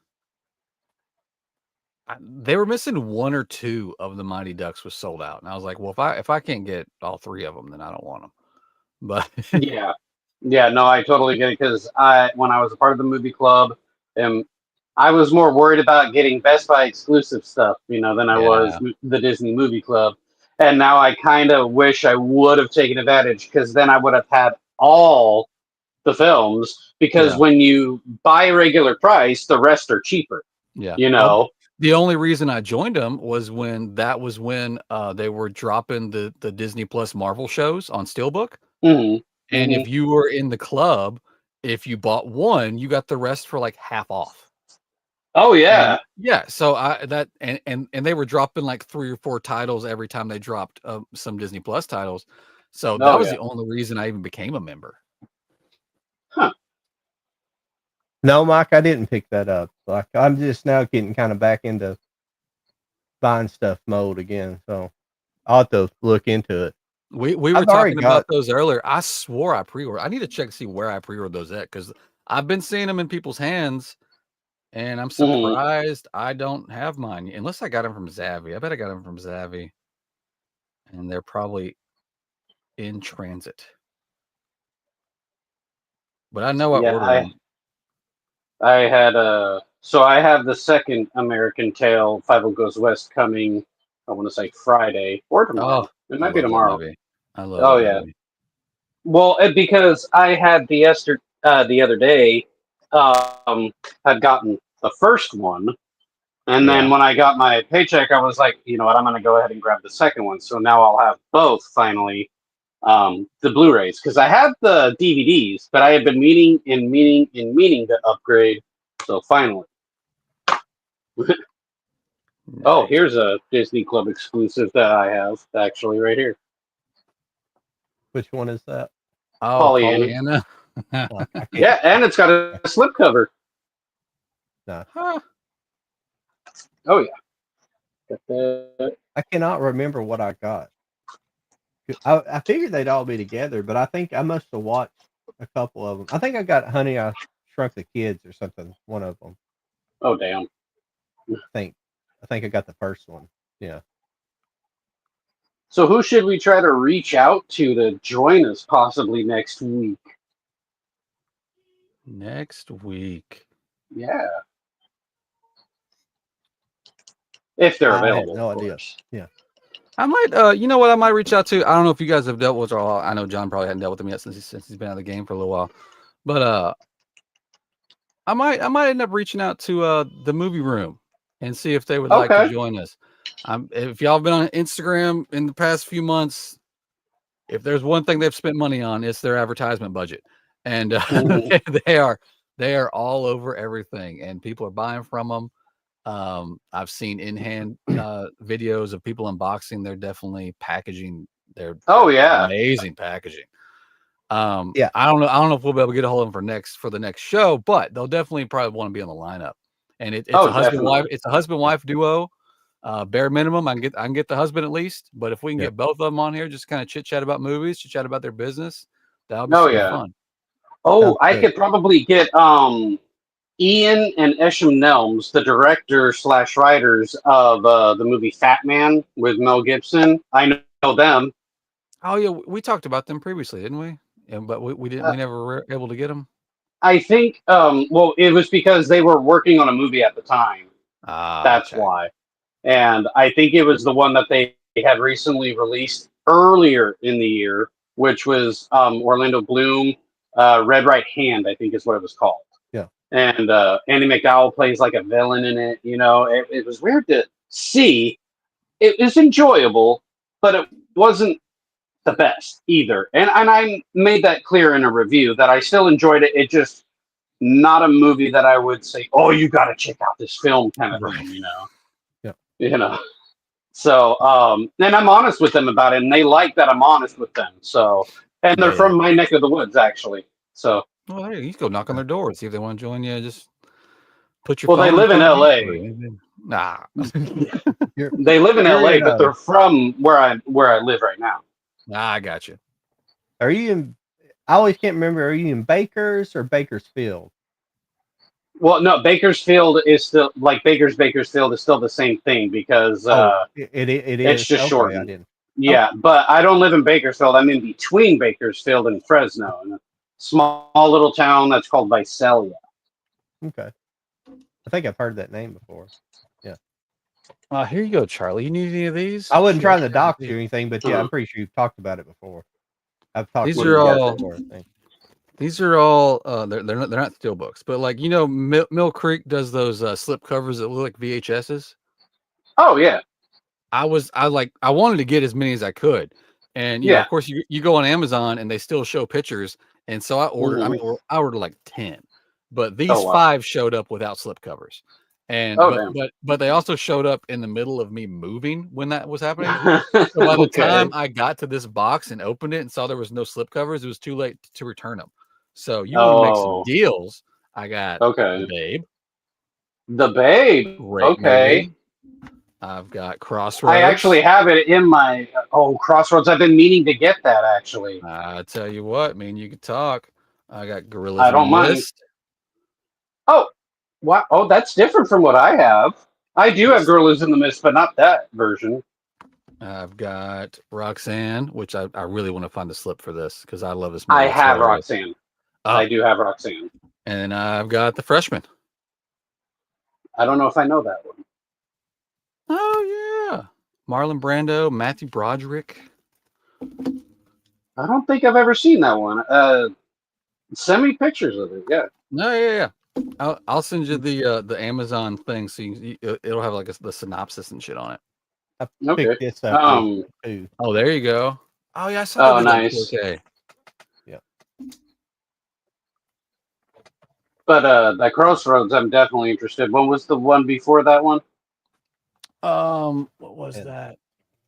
they were missing 1 or 2 of the Mighty Ducks was sold out, and I was like, well, if I can't get all 3 of them, then I don't want them. But yeah, no, I totally get it because when I was a part of the movie club, I was more worried about getting Best Buy exclusive stuff, than I was the Disney Movie Club, and now I kind of wish I would have taken advantage because then I would have had all the films because when you buy regular price, the rest are cheaper. Yeah. Well, the only reason I joined them was when they were dropping the Disney Plus Marvel shows on Steelbook. Mm-hmm. And if you were in the club, if you bought one, you got the rest for like half off. Oh yeah. And, yeah. So and they were dropping like 3 or 4 titles every time they dropped some Disney Plus titles. So that was the only reason I even became a member. Huh. No, Mike, I didn't pick that up. Like I'm just now getting kind of back into buying stuff mode again. So I'll have to look into it. We were talking about those earlier. I swore I pre-ordered. I need to check to see where I pre-ordered those at because I've been seeing them in people's hands, and I'm surprised I don't have mine unless I got them from Zavvi. I bet I got them from Zavvi, and they're probably in transit. But I know I ordered them. I had so I have the second American Tail 50 Goes West coming. I want to say Friday or tomorrow. Oh, it might be tomorrow. I love that movie. Well, because I had the other day, had gotten the first one, and then when I got my paycheck, I was like, you know what, I'm going to go ahead and grab the second one. So now I'll have both finally, the Blu-rays, because I had the DVDs, but I had been meaning to upgrade. So finally. Nice. Oh, here's a Disney Club exclusive that I have actually right here. Which one is that? Oh, Pollyanna. Yeah, and it's got a slipcover. No. Huh. Oh yeah. I cannot remember what I got. I figured they'd all be together, but I think I must have watched a couple of them. I think I got Honey, I Shrunk the Kids or something. One of them. Oh damn. I think I got the first one. Yeah. So who should we try to reach out to join us possibly next week? Next week. Yeah. If they're available. I have no idea. Yeah. I might, you know what I might reach out to? I don't know if you guys have dealt with, or I know John probably hadn't dealt with him yet since he's been out of the game for a little while. But I might end up reaching out to the movie room and see if they would like to join us. If y'all have been on Instagram in the past few months, if there's one thing they've spent money on, it's their advertisement budget, and they are all over everything, and people are buying from them. I've seen in-hand videos of people unboxing. They're definitely packaging. They're amazing packaging. Yeah, I don't know if we'll be able to get a hold of them for the next show, but they'll definitely probably want to be on the lineup. And it's a husband-wife. It's a husband-wife duo. Bare minimum, I can get the husband at least. But if we can get both of them on here, just kind of chit chat about movies, chit chat about their business, that'll be super fun. Oh, I could probably get Ian and Esham Nelms, the director/writers of the movie Fat Man with Mel Gibson. I know them. Oh yeah, we talked about them previously, didn't we? Yeah, but we didn't. We never were able to get them. I think, well, it was because they were working on a movie at the time. That's Okay. why. And I think it was the one that they had recently released earlier in the year, which was Orlando Bloom, Red Right Hand, I think is what it was called. Yeah. And Andy McDowell plays like a villain in it. You know, it was weird to see. It was enjoyable, but it wasn't the best either. And I made that clear in a review that I still enjoyed it. It just not a movie that I would say, "Oh, you got to check out this film," kind of Right. thing. You know. Yeah. You know. So, and I'm honest with them about it, and they like that I'm honest with them. So, and they're Yeah. from my neck of the woods, actually. So, Well, hey, you can go knock on their door and see if they want to join you. Just put your well, they phone in live in front of L.A. you. Nah. They live in You're L.A., in, but they're from where I live right now. Nah, I got you. Are you in? I always can't remember. Are you in Bakers or Bakersfield? Well, no, Bakersfield is still like Bakersfield is still the same thing because It it's is. just Okay, I shortened. didn't. Yeah, but I don't live in Bakersfield. I'm in between Bakersfield and Fresno, in a small little town that's called Visalia. Okay. I think I've heard that name before. Yeah. Here you go, Charlie. You need any of these? I wasn't Sure. trying to dox you or anything, but yeah, I'm pretty sure you've talked about it before. I've talked These What to do are you you got all. there? before, I think. These are all. They're not steel books, but like Mill Creek does those slip covers that look like VHSs. Oh yeah, I wanted to get as many as I could, and yeah. of course you go on Amazon and they still show pictures, and so I ordered. I ordered like 10, but these Oh wow. 5 showed up without slip covers, and Oh damn. but they also showed up in the middle of me moving when that was happening. So by the time Okay. I got to this box and opened it and saw there was no slip covers, it was too late to return them. So you want to make some Oh. deals? I got Okay. The Babe, The Babe. great Okay. movie. I've got I Crossroads. actually have it in my Crossroads. I've been meaning to get that actually. I tell you what, man, you can talk. I got Gorillas I in the don't mind. Mist. Oh, wow. Oh, that's different from what I have. I do have This Gorillas in the Mist, but not that version. I've got Roxanne, which I really want to find a slip for this because I love this I movie. It's have hilarious. Roxanne. Oh, I do have Roxanne. and I've got The Freshman. I don't know if I know that one. Oh yeah, Marlon Brando, Matthew Broderick. I don't think I've ever seen that one. Send me pictures of it. Yeah. No, yeah. I'll send you the Amazon thing so it'll have like the synopsis and shit on it. I Okay. picked this up too. Oh, there you go. Oh yeah, I saw Oh, they did that nice. 4K. Yeah. But that Crossroads, I'm definitely interested. What was the one before that one? What was that?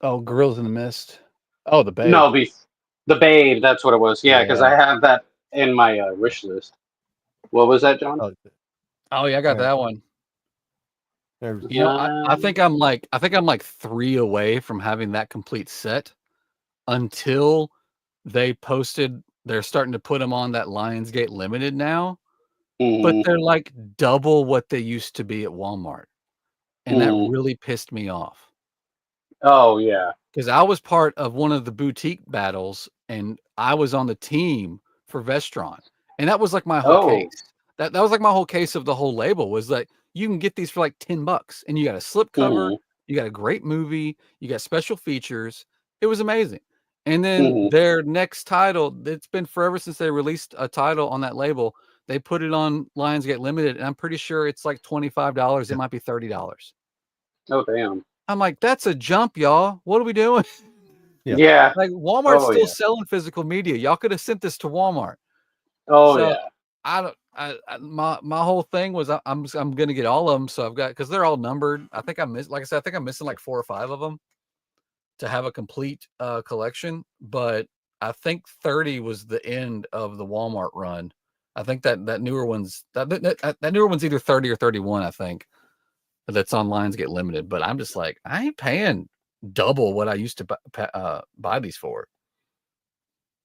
Oh, Gorillas in the Mist. Oh, The Babe. No, the Babe. That's what it was. Yeah, because I have that in my wish list. What was that, John? Oh yeah, I got that one. You know, I think I'm like 3 away from having that complete set until they posted. They're starting to put them on that Lionsgate Limited now, but they're like double what they used to be at Walmart, and that really pissed me off. Oh yeah, because I was part of one of the boutique battles, and I was on the team for Vestron, and that was like my whole case. That was like my whole case of the whole label was like you can get these for like $10, and you got a slip cover, you got a great movie, you got special features. It was amazing. And then their next title, it's been forever since they released a title on that label. They put it on Lionsgate Limited, and I'm pretty sure it's like $25. It might be $30. Oh damn. I'm like, that's a jump, y'all. What are we doing? Yeah. Like Walmart's still selling physical media. Y'all could have sent this to Walmart. Oh so yeah. I don't. My whole thing was I'm gonna get all of them. So I've got because they're all numbered. I think I missed. Like I said, I think I'm missing like 4 or 5 of them to have a complete collection. But I think 30 was the end of the Walmart run. I think that newer one's that newer one's either 30 or 31. I think that's on Lionsgate Limited. But I'm just like I ain't paying double what I used to buy these for.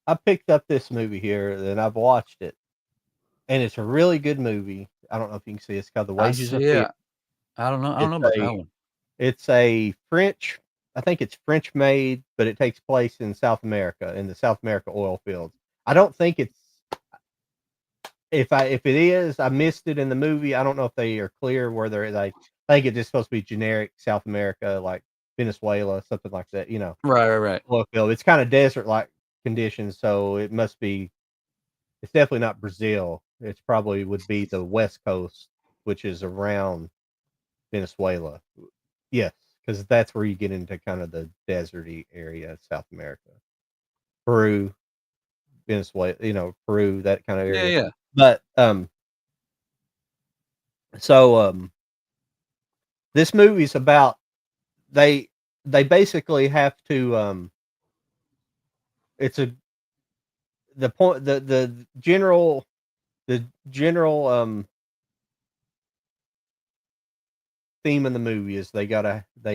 I picked up this movie here and I've watched it, and it's a really good movie. I don't know if you can see it. It's called The Wages of Fear. I don't know. I don't know about that one. It's a French. I think it's French made, but it takes place in South America, in the South America oil fields. I don't think it's if it is, I missed it in the movie. I don't know if they are clear where they're like. I think it's just supposed to be generic South America, like Venezuela, something like that. Right. Oil field. It's kind of desert-like conditions, so it must be. It's definitely not Brazil. It's probably would be the West Coast, which is around Venezuela. Yes, because that's where you get into kind of the deserty area of South America. Peru, Venezuela, Peru, that kind of area. Yeah. But so this movie's about they basically have to it's the point the general theme in the movie is they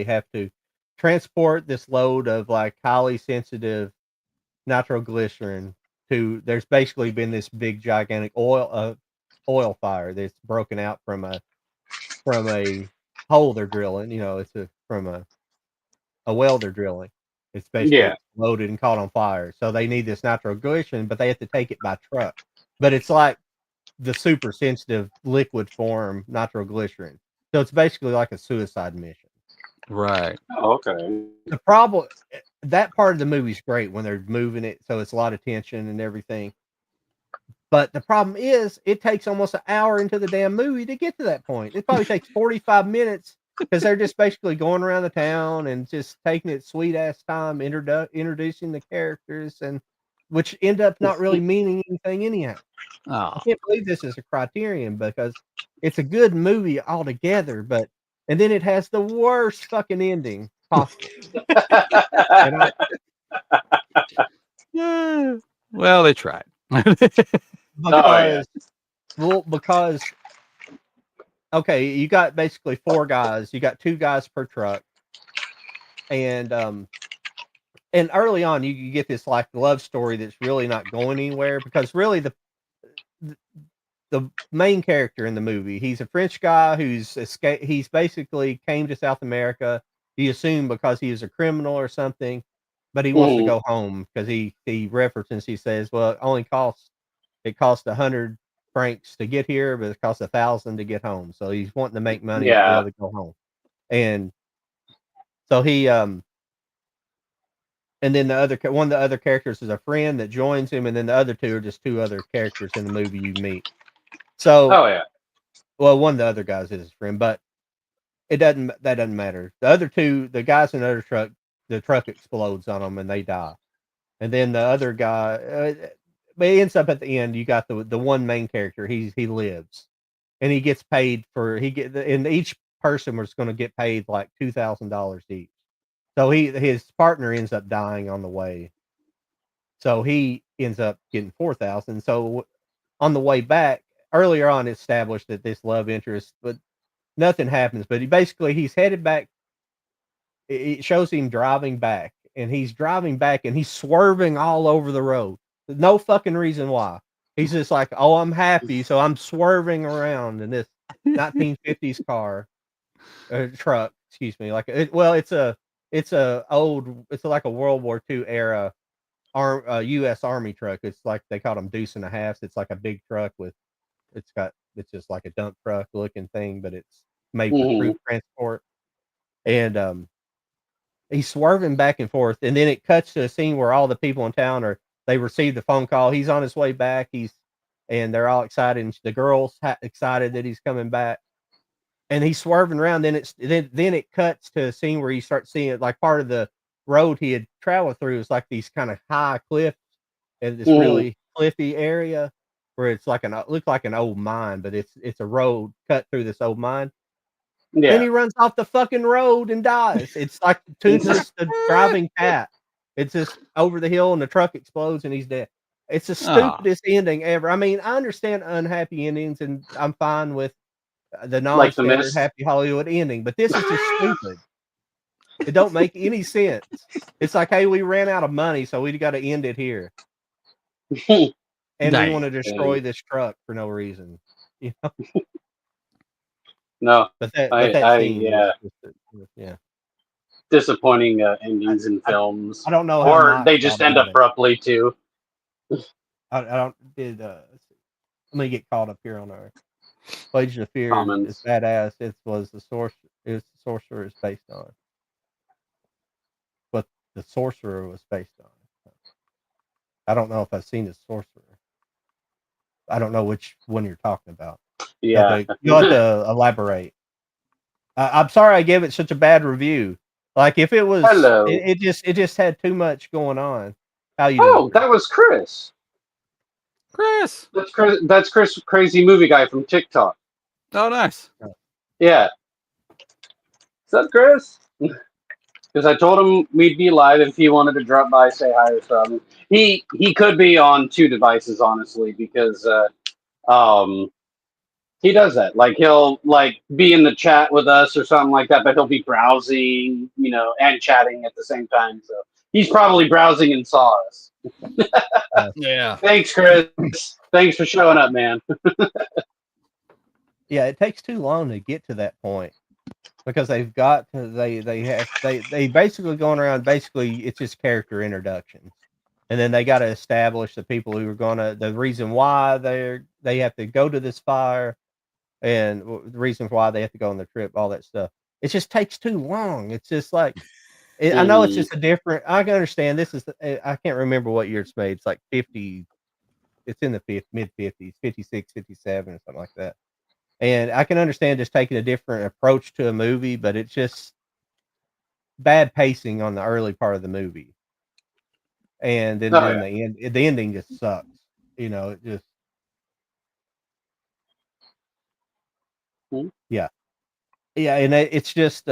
have to transport this load of like highly sensitive nitroglycerin to. There's basically been this big gigantic oil fire that's broken out from a hole they're drilling. It's from a well they're drilling. It's basically loaded and caught on fire. So they need this nitroglycerin, but they have to take it by truck. But it's like the super sensitive liquid form nitroglycerin. So it's basically like a suicide mission. Right. Oh, okay. The problem, that part of the movie's great when they're moving it, so it's a lot of tension and everything. But the problem is, it takes almost an hour into the damn movie to get to that point. It probably takes 45 minutes because they're just basically going around the town and just taking it sweet ass time introducing the characters, and which end up not really meaning anything anyhow. Oh. I can't believe this is a criterion because it's a good movie altogether, and then it has the worst fucking ending possible. Well, they tried. Because okay, you got basically 4 guys. You got 2 guys per truck, and early on you get this like love story that's really not going anywhere because really the main character in the movie, he's a French guy who's escaped. He's basically came to South America. He assumed because he is a criminal or something, but he wants to go home because he references. He says, "Well, it costs 100 francs to get here, but it costs 1,000 to get home." So he's wanting to make money to be able to go home, and so he and then one of the other characters is a friend that joins him, and then the other 2 are just 2 other characters in the movie you meet. So, well, one of the other guys is his friend, but that doesn't matter. The other 2, the guys in the other truck, the truck explodes on them and they die. And then the other guy, but it ends up at the end. You got the one main character. He lives, and he gets paid and each person was going to get paid like $2,000 each. So his partner ends up dying on the way. So he ends up getting 4,000. So on the way back, earlier on, it's established that this love interest, but nothing happens. But he's headed back. It shows him driving back, and he's driving back, and he's swerving all over the road. No fucking reason why. He's just like, "Oh, I'm happy, so I'm swerving around in this 1950s truck." Excuse me. It's like a World War II era U.S. Army truck. It's like they call them deuce and a halves. It's like a big truck it's just like a dump truck looking thing, but it's made for troop transport. And he's swerving back and forth, and then it cuts to a scene where all the people in town they receive the phone call. He's on his way back. And they're all excited. And the girl's excited that he's coming back, and he's swerving around. Then it cuts to a scene where you start seeing it like part of the road he had traveled through is like these kind of high cliffs and this really cliffy area where it's like looks like an old mine, but it's a road cut through this old mine. Yeah. Then he runs off the fucking road and dies. It's like Toothless the driving cat. It's just over the hill and the truck explodes and he's dead. It's the stupidest ending ever. I mean, I understand unhappy endings and I'm fine with the non-standard happy Hollywood ending, but this is just stupid. It don't make any sense. It's like, hey, we ran out of money, so we got to end it here. And we want to destroy this truck for no reason. You know? No, yeah. Disappointing endings in films. I don't know, or they just end abruptly too. I don't did. Let me get caught up here on our Legion of Fear is Comments. badass. It was the source. It's the sorcerer is based on. What the sorcerer was based on. I don't know if I've seen the sorcerer. I don't know which one you're talking about. Yeah. You'll have to elaborate. I'm sorry I gave it such a bad review. Like if it was, Hello. it just had too much going on. How you Oh, doing? that was Chris. Chris. That's Chris. That's Chris, crazy movie guy from TikTok. Oh, nice. Yeah. What's up, Chris? Because I told him we'd be live if he wanted to drop by, say hi or something. He could be on 2 devices, honestly, because he does that. Like he'll like be in the chat with us or something like that, but he'll be browsing, and chatting at the same time. So he's probably browsing and saw us. Yeah. Thanks, Chris. Thanks for showing up, man. Yeah, it takes too long to get to that point because they've got to they basically going around basically it's just character introductions. And then they got to establish the people who are the reason why they have to go to this fire and the reason why they have to go on the trip, all that stuff. It just takes too long. It's just like I know it's just a different. I can understand this is. I can't remember what year it's made. It's like 50. It's in the mid 50s, 56, 57, or something like that. And I can understand just taking a different approach to a movie, but it's just bad pacing on the early part of the movie, and then the ending just sucks. It just yeah, and it's just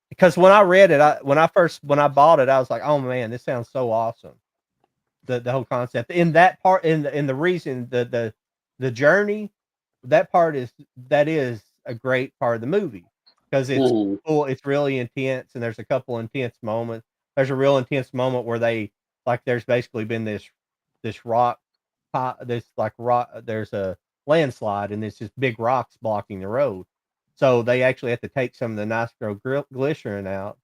because when I read it, when I bought it, I was like, oh man, this sounds so awesome. The whole concept in that part in the reason the journey that is a great part of the movie because it's cool, it's really intense, and there's a couple intense moments. There's a real intense moment where there's basically been this rock this like rock there's a landslide and it's just big rocks blocking the road, so they actually have to take some of the nitroglycerin out,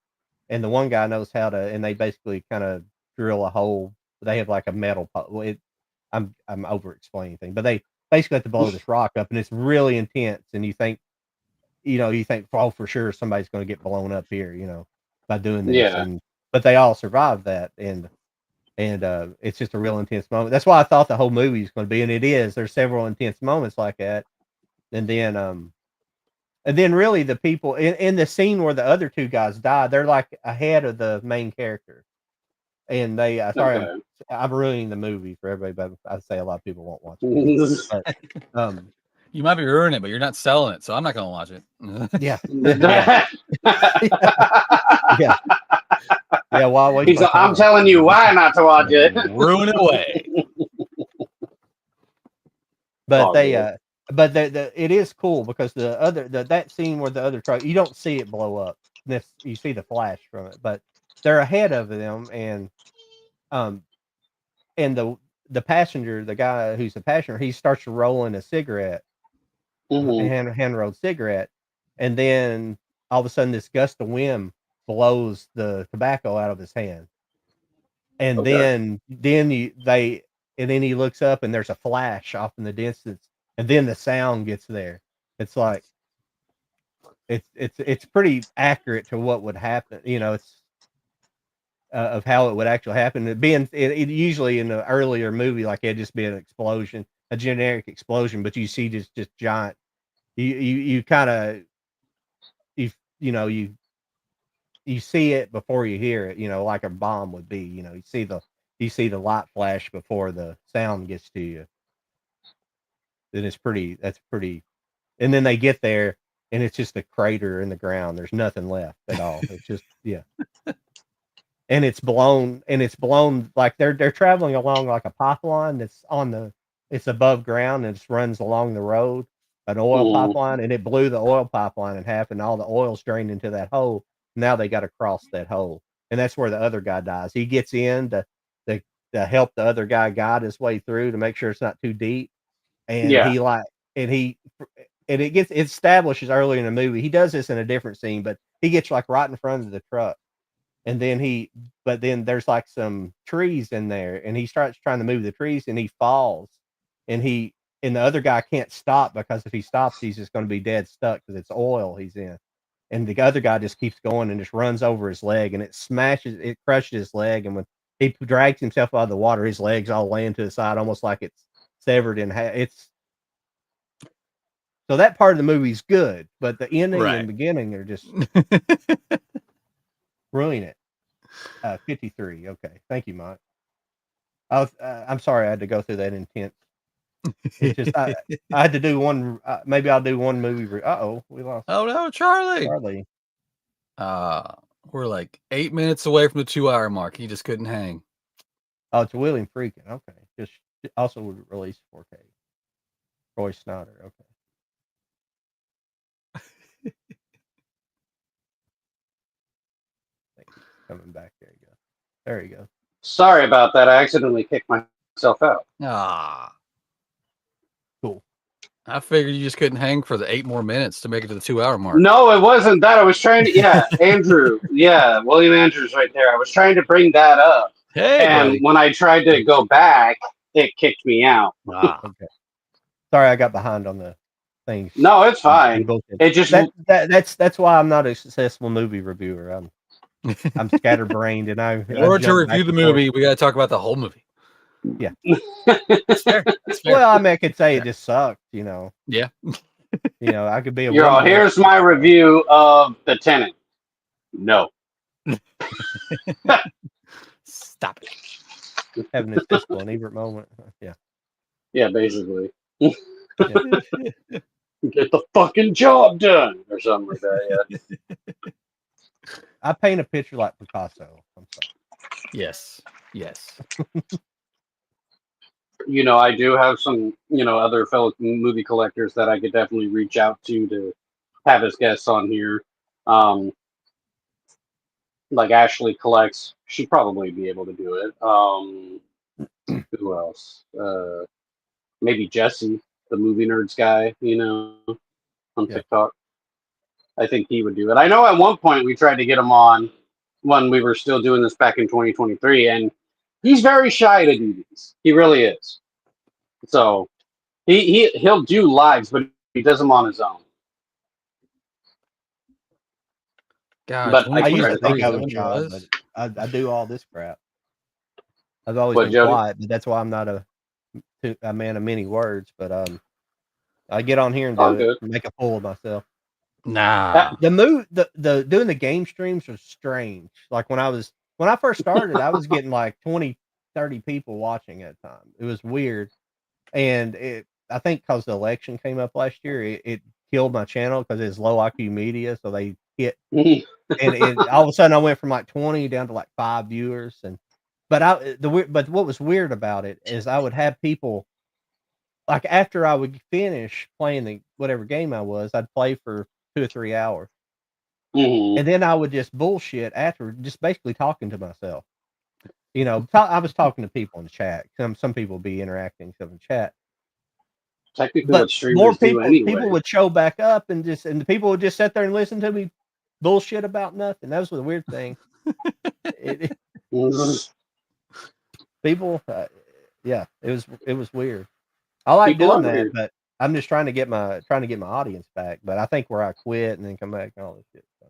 and the one guy knows how to, and they basically kind of drill a hole. They have like a metal. I'm over explaining things, but they basically have to blow this rock up, and it's really intense. And you think, oh, for sure somebody's going to get blown up here, by doing this. Yeah. But they all survive that, and it's just a real intense moment. That's why I thought the whole movie was going to be, and it is. There's several intense moments like that, and then really the people in the scene where the other two guys die, they're like ahead of the main character. And they sorry, I'm ruining the movie for everybody, but I'd say a lot of people won't watch it. But, you might be ruining it, but you're not selling it, so I'm not going to watch it. Yeah. Yeah. Yeah. Well, he's like, I'm telling you why not to watch it. Ruin it away. But but it is cool because that scene where the other truck, you don't see it blow up. You see the flash from it, but they're ahead of them, and the passenger, the guy who's the passenger, he starts rolling a cigarette, a hand rolled cigarette, and then all of a sudden this gust of wind blows the tobacco out of his hand, and then he looks up and there's a flash off in the distance, and then the sound gets there. It's like it's pretty accurate to what would happen. It's of how it would actually happen. It usually in an earlier movie, like it'd just be an explosion, a generic explosion, but you see just giant. You kind of you see it before you hear it. Like a bomb would be. You see the light flash before the sound gets to you. Then that's pretty. And then they get there, and it's just a crater in the ground. There's nothing left at all. It's just and it's blown like they're traveling along like a pipeline it's above ground and it runs along the road, an oil pipeline, and it blew the oil pipeline in half, and all the oil's drained into that hole. Now they got to cross that hole, and that's where the other guy dies. He gets in to help the other guy guide his way through to make sure it's not too deep, and it establishes early in the movie. He does this in a different scene, but he gets like right in front of the truck. And then but then there's like some trees in there, and he starts trying to move the trees, and he falls, and he and the other guy can't stop because if he stops, he's just going to be dead stuck because it's oil he's in. And the other guy just keeps going and just runs over his leg, and it crushes his leg. And when he drags himself out of the water, his legs all laying to the side, almost like it's severed in half. So that part of the movie's good, but the ending and beginning are just ruin it. 53. Okay, thank you, Mike. I'm sorry I had to go through that intense. It's just I had to do one. Maybe I'll do one movie. We lost. Oh no, Charlie! We're like 8 minutes away from the 2-hour mark. He just couldn't hang. Oh, it's William Freakin. Okay, just also would release 4K. Roy Snyder. Okay. Coming back. There you go. There you go. Sorry about that. I accidentally kicked myself out. Cool. I figured you just couldn't hang for the 8 more minutes to make it to the 2-hour mark. No, it wasn't that. I was trying to. Yeah, Andrew. Yeah, William Andrews right there. I was trying to bring that up. Hey, and buddy. When I tried to go back, it kicked me out. Okay. Sorry, I got behind on the things. No, it's fine. It just that's why I'm not a successful movie reviewer. I'm scatterbrained, and in order to review the movie, we got to talk about the whole movie. Yeah, that's fair. That's fair. Well, I mean, I could say it just sucked, Yeah. I could be a. Here's my review of The Tenant. No. Stop it. Having this Siskel and Ebert moment. Yeah. Yeah, basically. Get the fucking job done, or something like that. Yeah. I paint a picture like Picasso. I'm sorry. Yes. I do have some, other fellow movie collectors that I could definitely reach out to have as guests on here. Like Ashley collects, she'd probably be able to do it. Who else? Maybe Jesse, the movie nerds guy, on TikTok. I think he would do it. I know at one point we tried to get him on when we were still doing this back in 2023, and he's very shy to do these. He really is. So he'll do lives, but he does them on his own. God, but I used to think I was shy, but I do all this crap. I've always been quiet, but that's why I'm not a man of many words. But I get on here and do it and make a fool of myself. Nah. The doing the game streams was strange. Like when I first started, I was getting like 20, 30 people watching at a time. It was weird. And I think because the election came up last year, it killed my channel because it's low IQ media. So they hit, and all of a sudden I went from like 20 down to like 5 viewers. But what was weird about it is I would have people, like after I would finish playing whatever game I was, I'd play for 2 or 3 hours. Mm-hmm. And then I would just bullshit after, just basically talking to myself. I was talking to people in the chat. Some people would be interacting stuff in chat. Technically, but more people, anyway. People would show back up and the people would just sit there and listen to me bullshit about nothing. That was the weird thing. People, it was weird. I like doing that, weird. But I'm just trying to get my audience back. But I think where I quit and then come back and all this shit. So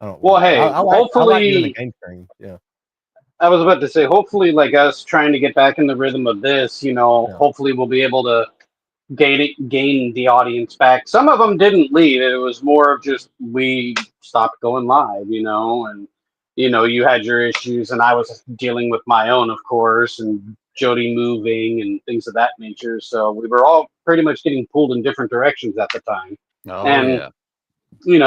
I don't. Well, hey, hopefully, I like doing the game streams. Yeah. I was about to say, hopefully, like us trying to get back in the rhythm of this, hopefully we'll be able to gain the audience back. Some of them didn't leave. It was more of just we stopped going live, and you had your issues, and I was dealing with my own, of course, and Jody moving and things of that nature. So we were all pretty much getting pulled in different directions at the time.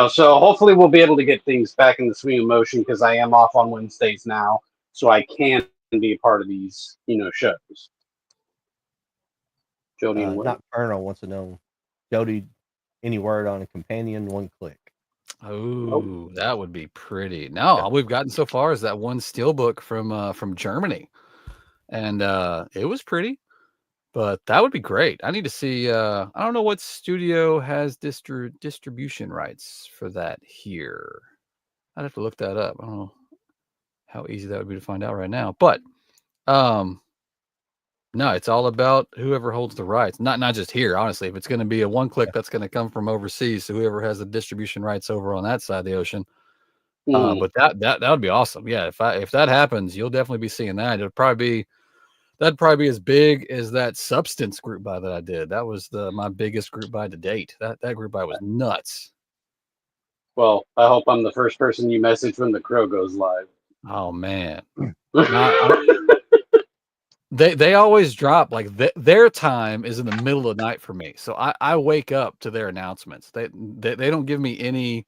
So hopefully we'll be able to get things back in the swing of motion because I am off on Wednesdays now, so I can be a part of these, shows. Jody Nocturnal wants to know, Jody, any word on a companion 1 click? Oh, that would be pretty. No, all we've gotten so far is that one steelbook from Germany, and it was pretty, but that would be great. I need to see. I don't know what studio has distribution rights for that here. I'd have to look that up. I don't know how easy that would be to find out right now, but No, it's all about whoever holds the rights. Not just here, honestly. If it's going to be a one click, that's going to come from overseas. So whoever has the distribution rights over on that side of the ocean. But that would be awesome. Yeah, if that happens, you'll definitely be seeing that. That'd probably be as big as that Substance group buy that I did. That was my biggest group buy to date. That group buy was nuts. Well, I hope I'm the first person you message when the Crow goes live. Oh man. They always drop like their time is in the middle of the night for me. So I wake up to their announcements. They don't give me any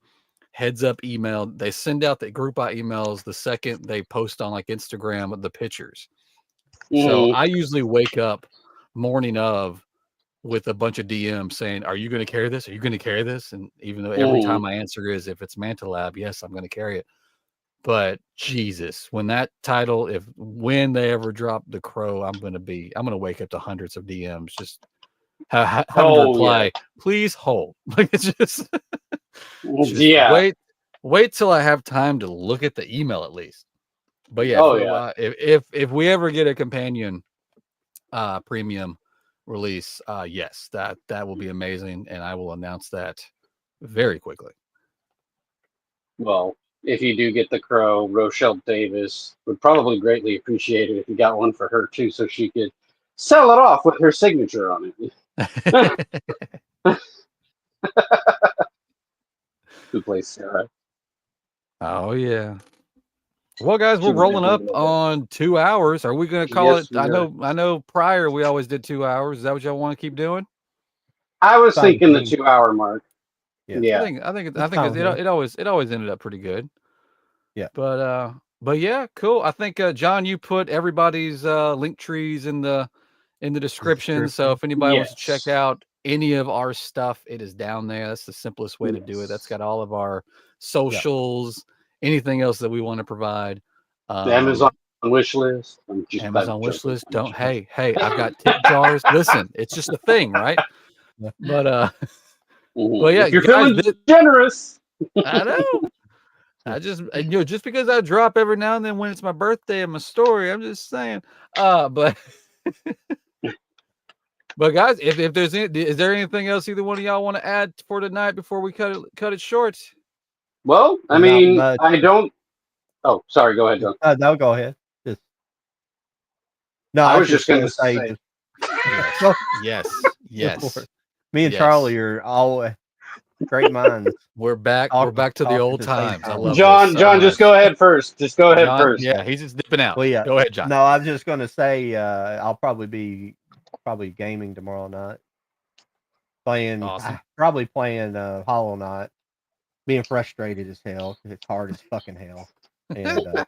heads up email. They send out the group buy emails the second they post on like Instagram the pictures. So I usually wake up morning of with a bunch of DMs saying, "Are you going to carry this? Are you going to carry this?" And even though every time my answer is, if it's Manta Lab, yes, I'm going to carry it. But Jesus, when that title, when they ever drop the Crow, I'm going to wake up to hundreds of DMs just having to reply, please hold. Like it's just wait till I have time to look at the email at least. But yeah, if we ever get a companion premium release, yes, that will be amazing, and I will announce that very quickly. Well, if you do get the Crow, Rochelle Davis would probably greatly appreciate it if you got one for her too, so she could sell it off with her signature on it. Who plays Sarah? Oh yeah. Well, guys, we're rolling up on 2 hours. Are we going to call it? I know. Prior we always did 2 hours. Is that what y'all want to keep doing? I was thinking the 2 hour mark. Yeah. I think it always ended up pretty good. Yeah. But yeah, cool. I think John, you put everybody's link trees in the description. So if anybody wants to check out any of our stuff, it is down there. That's the simplest way to do it. That's got all of our socials, anything else that we want to provide. The Amazon wish list. Amazon wish list. Hey, I've got tip jars. Listen, it's just a thing, right? But yeah, if you're feeling generous. I know. I just just because I drop every now and then when it's my birthday and my story, I'm just saying. But guys, if there's is there anything else either one of y'all want to add for tonight before we cut it short? Well, I mean, I don't. Oh, sorry. Go ahead, John. No, go ahead. I was just going to say. Yes. Me and Charlie are always great minds. We're back to the old times. I love John, just go ahead first. First. Yeah, he's just dipping out. Well, yeah. Go ahead, John. No, I was just going to say I'll probably be gaming tomorrow night. Probably playing Hollow Knight. Being frustrated as hell. It's hard as fucking hell. And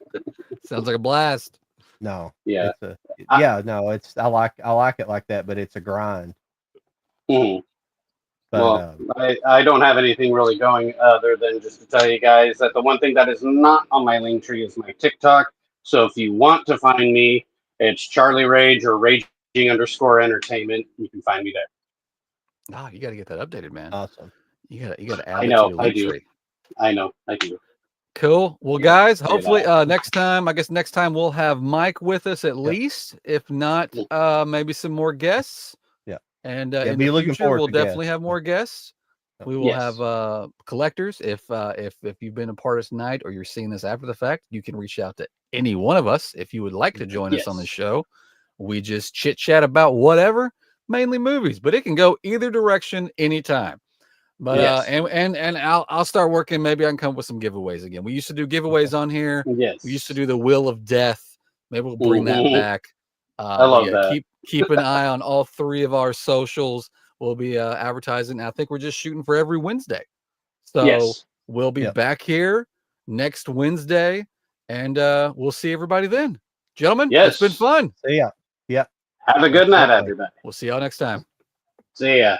sounds like a blast. No. Yeah. I like it like that, but it's a grind. Mm-hmm. But, I don't have anything really going other than just to tell you guys that the one thing that is not on my link tree is my TikTok. So if you want to find me, it's Charlie Rage or Raging_Entertainment. You can find me there. Oh, you got to get that updated, man. Awesome. You got to add it to your link tree. I know. I do. Cool. Well, guys, hopefully next time we'll have Mike with us at least. If not, maybe some more guests. Yeah. And in the future, we'll definitely have more guests. We will have collectors. If you've been a part of tonight or you're seeing this after the fact, you can reach out to any one of us if you would like to join us on the show. We just chit chat about whatever, mainly movies, but it can go either direction anytime. But and I'll start working. Maybe I can come up with some giveaways again. We used to do giveaways on here. Yes. We used to do the Wheel of Death. Maybe we'll bring that back. I love that. Keep an eye on all 3 of our socials. We'll be advertising. I think we're just shooting for every Wednesday. So we'll be back here next Wednesday, and we'll see everybody then. Gentlemen, it's been fun. See ya. Yeah. Have a good night, everybody. We'll see y'all next time. See ya.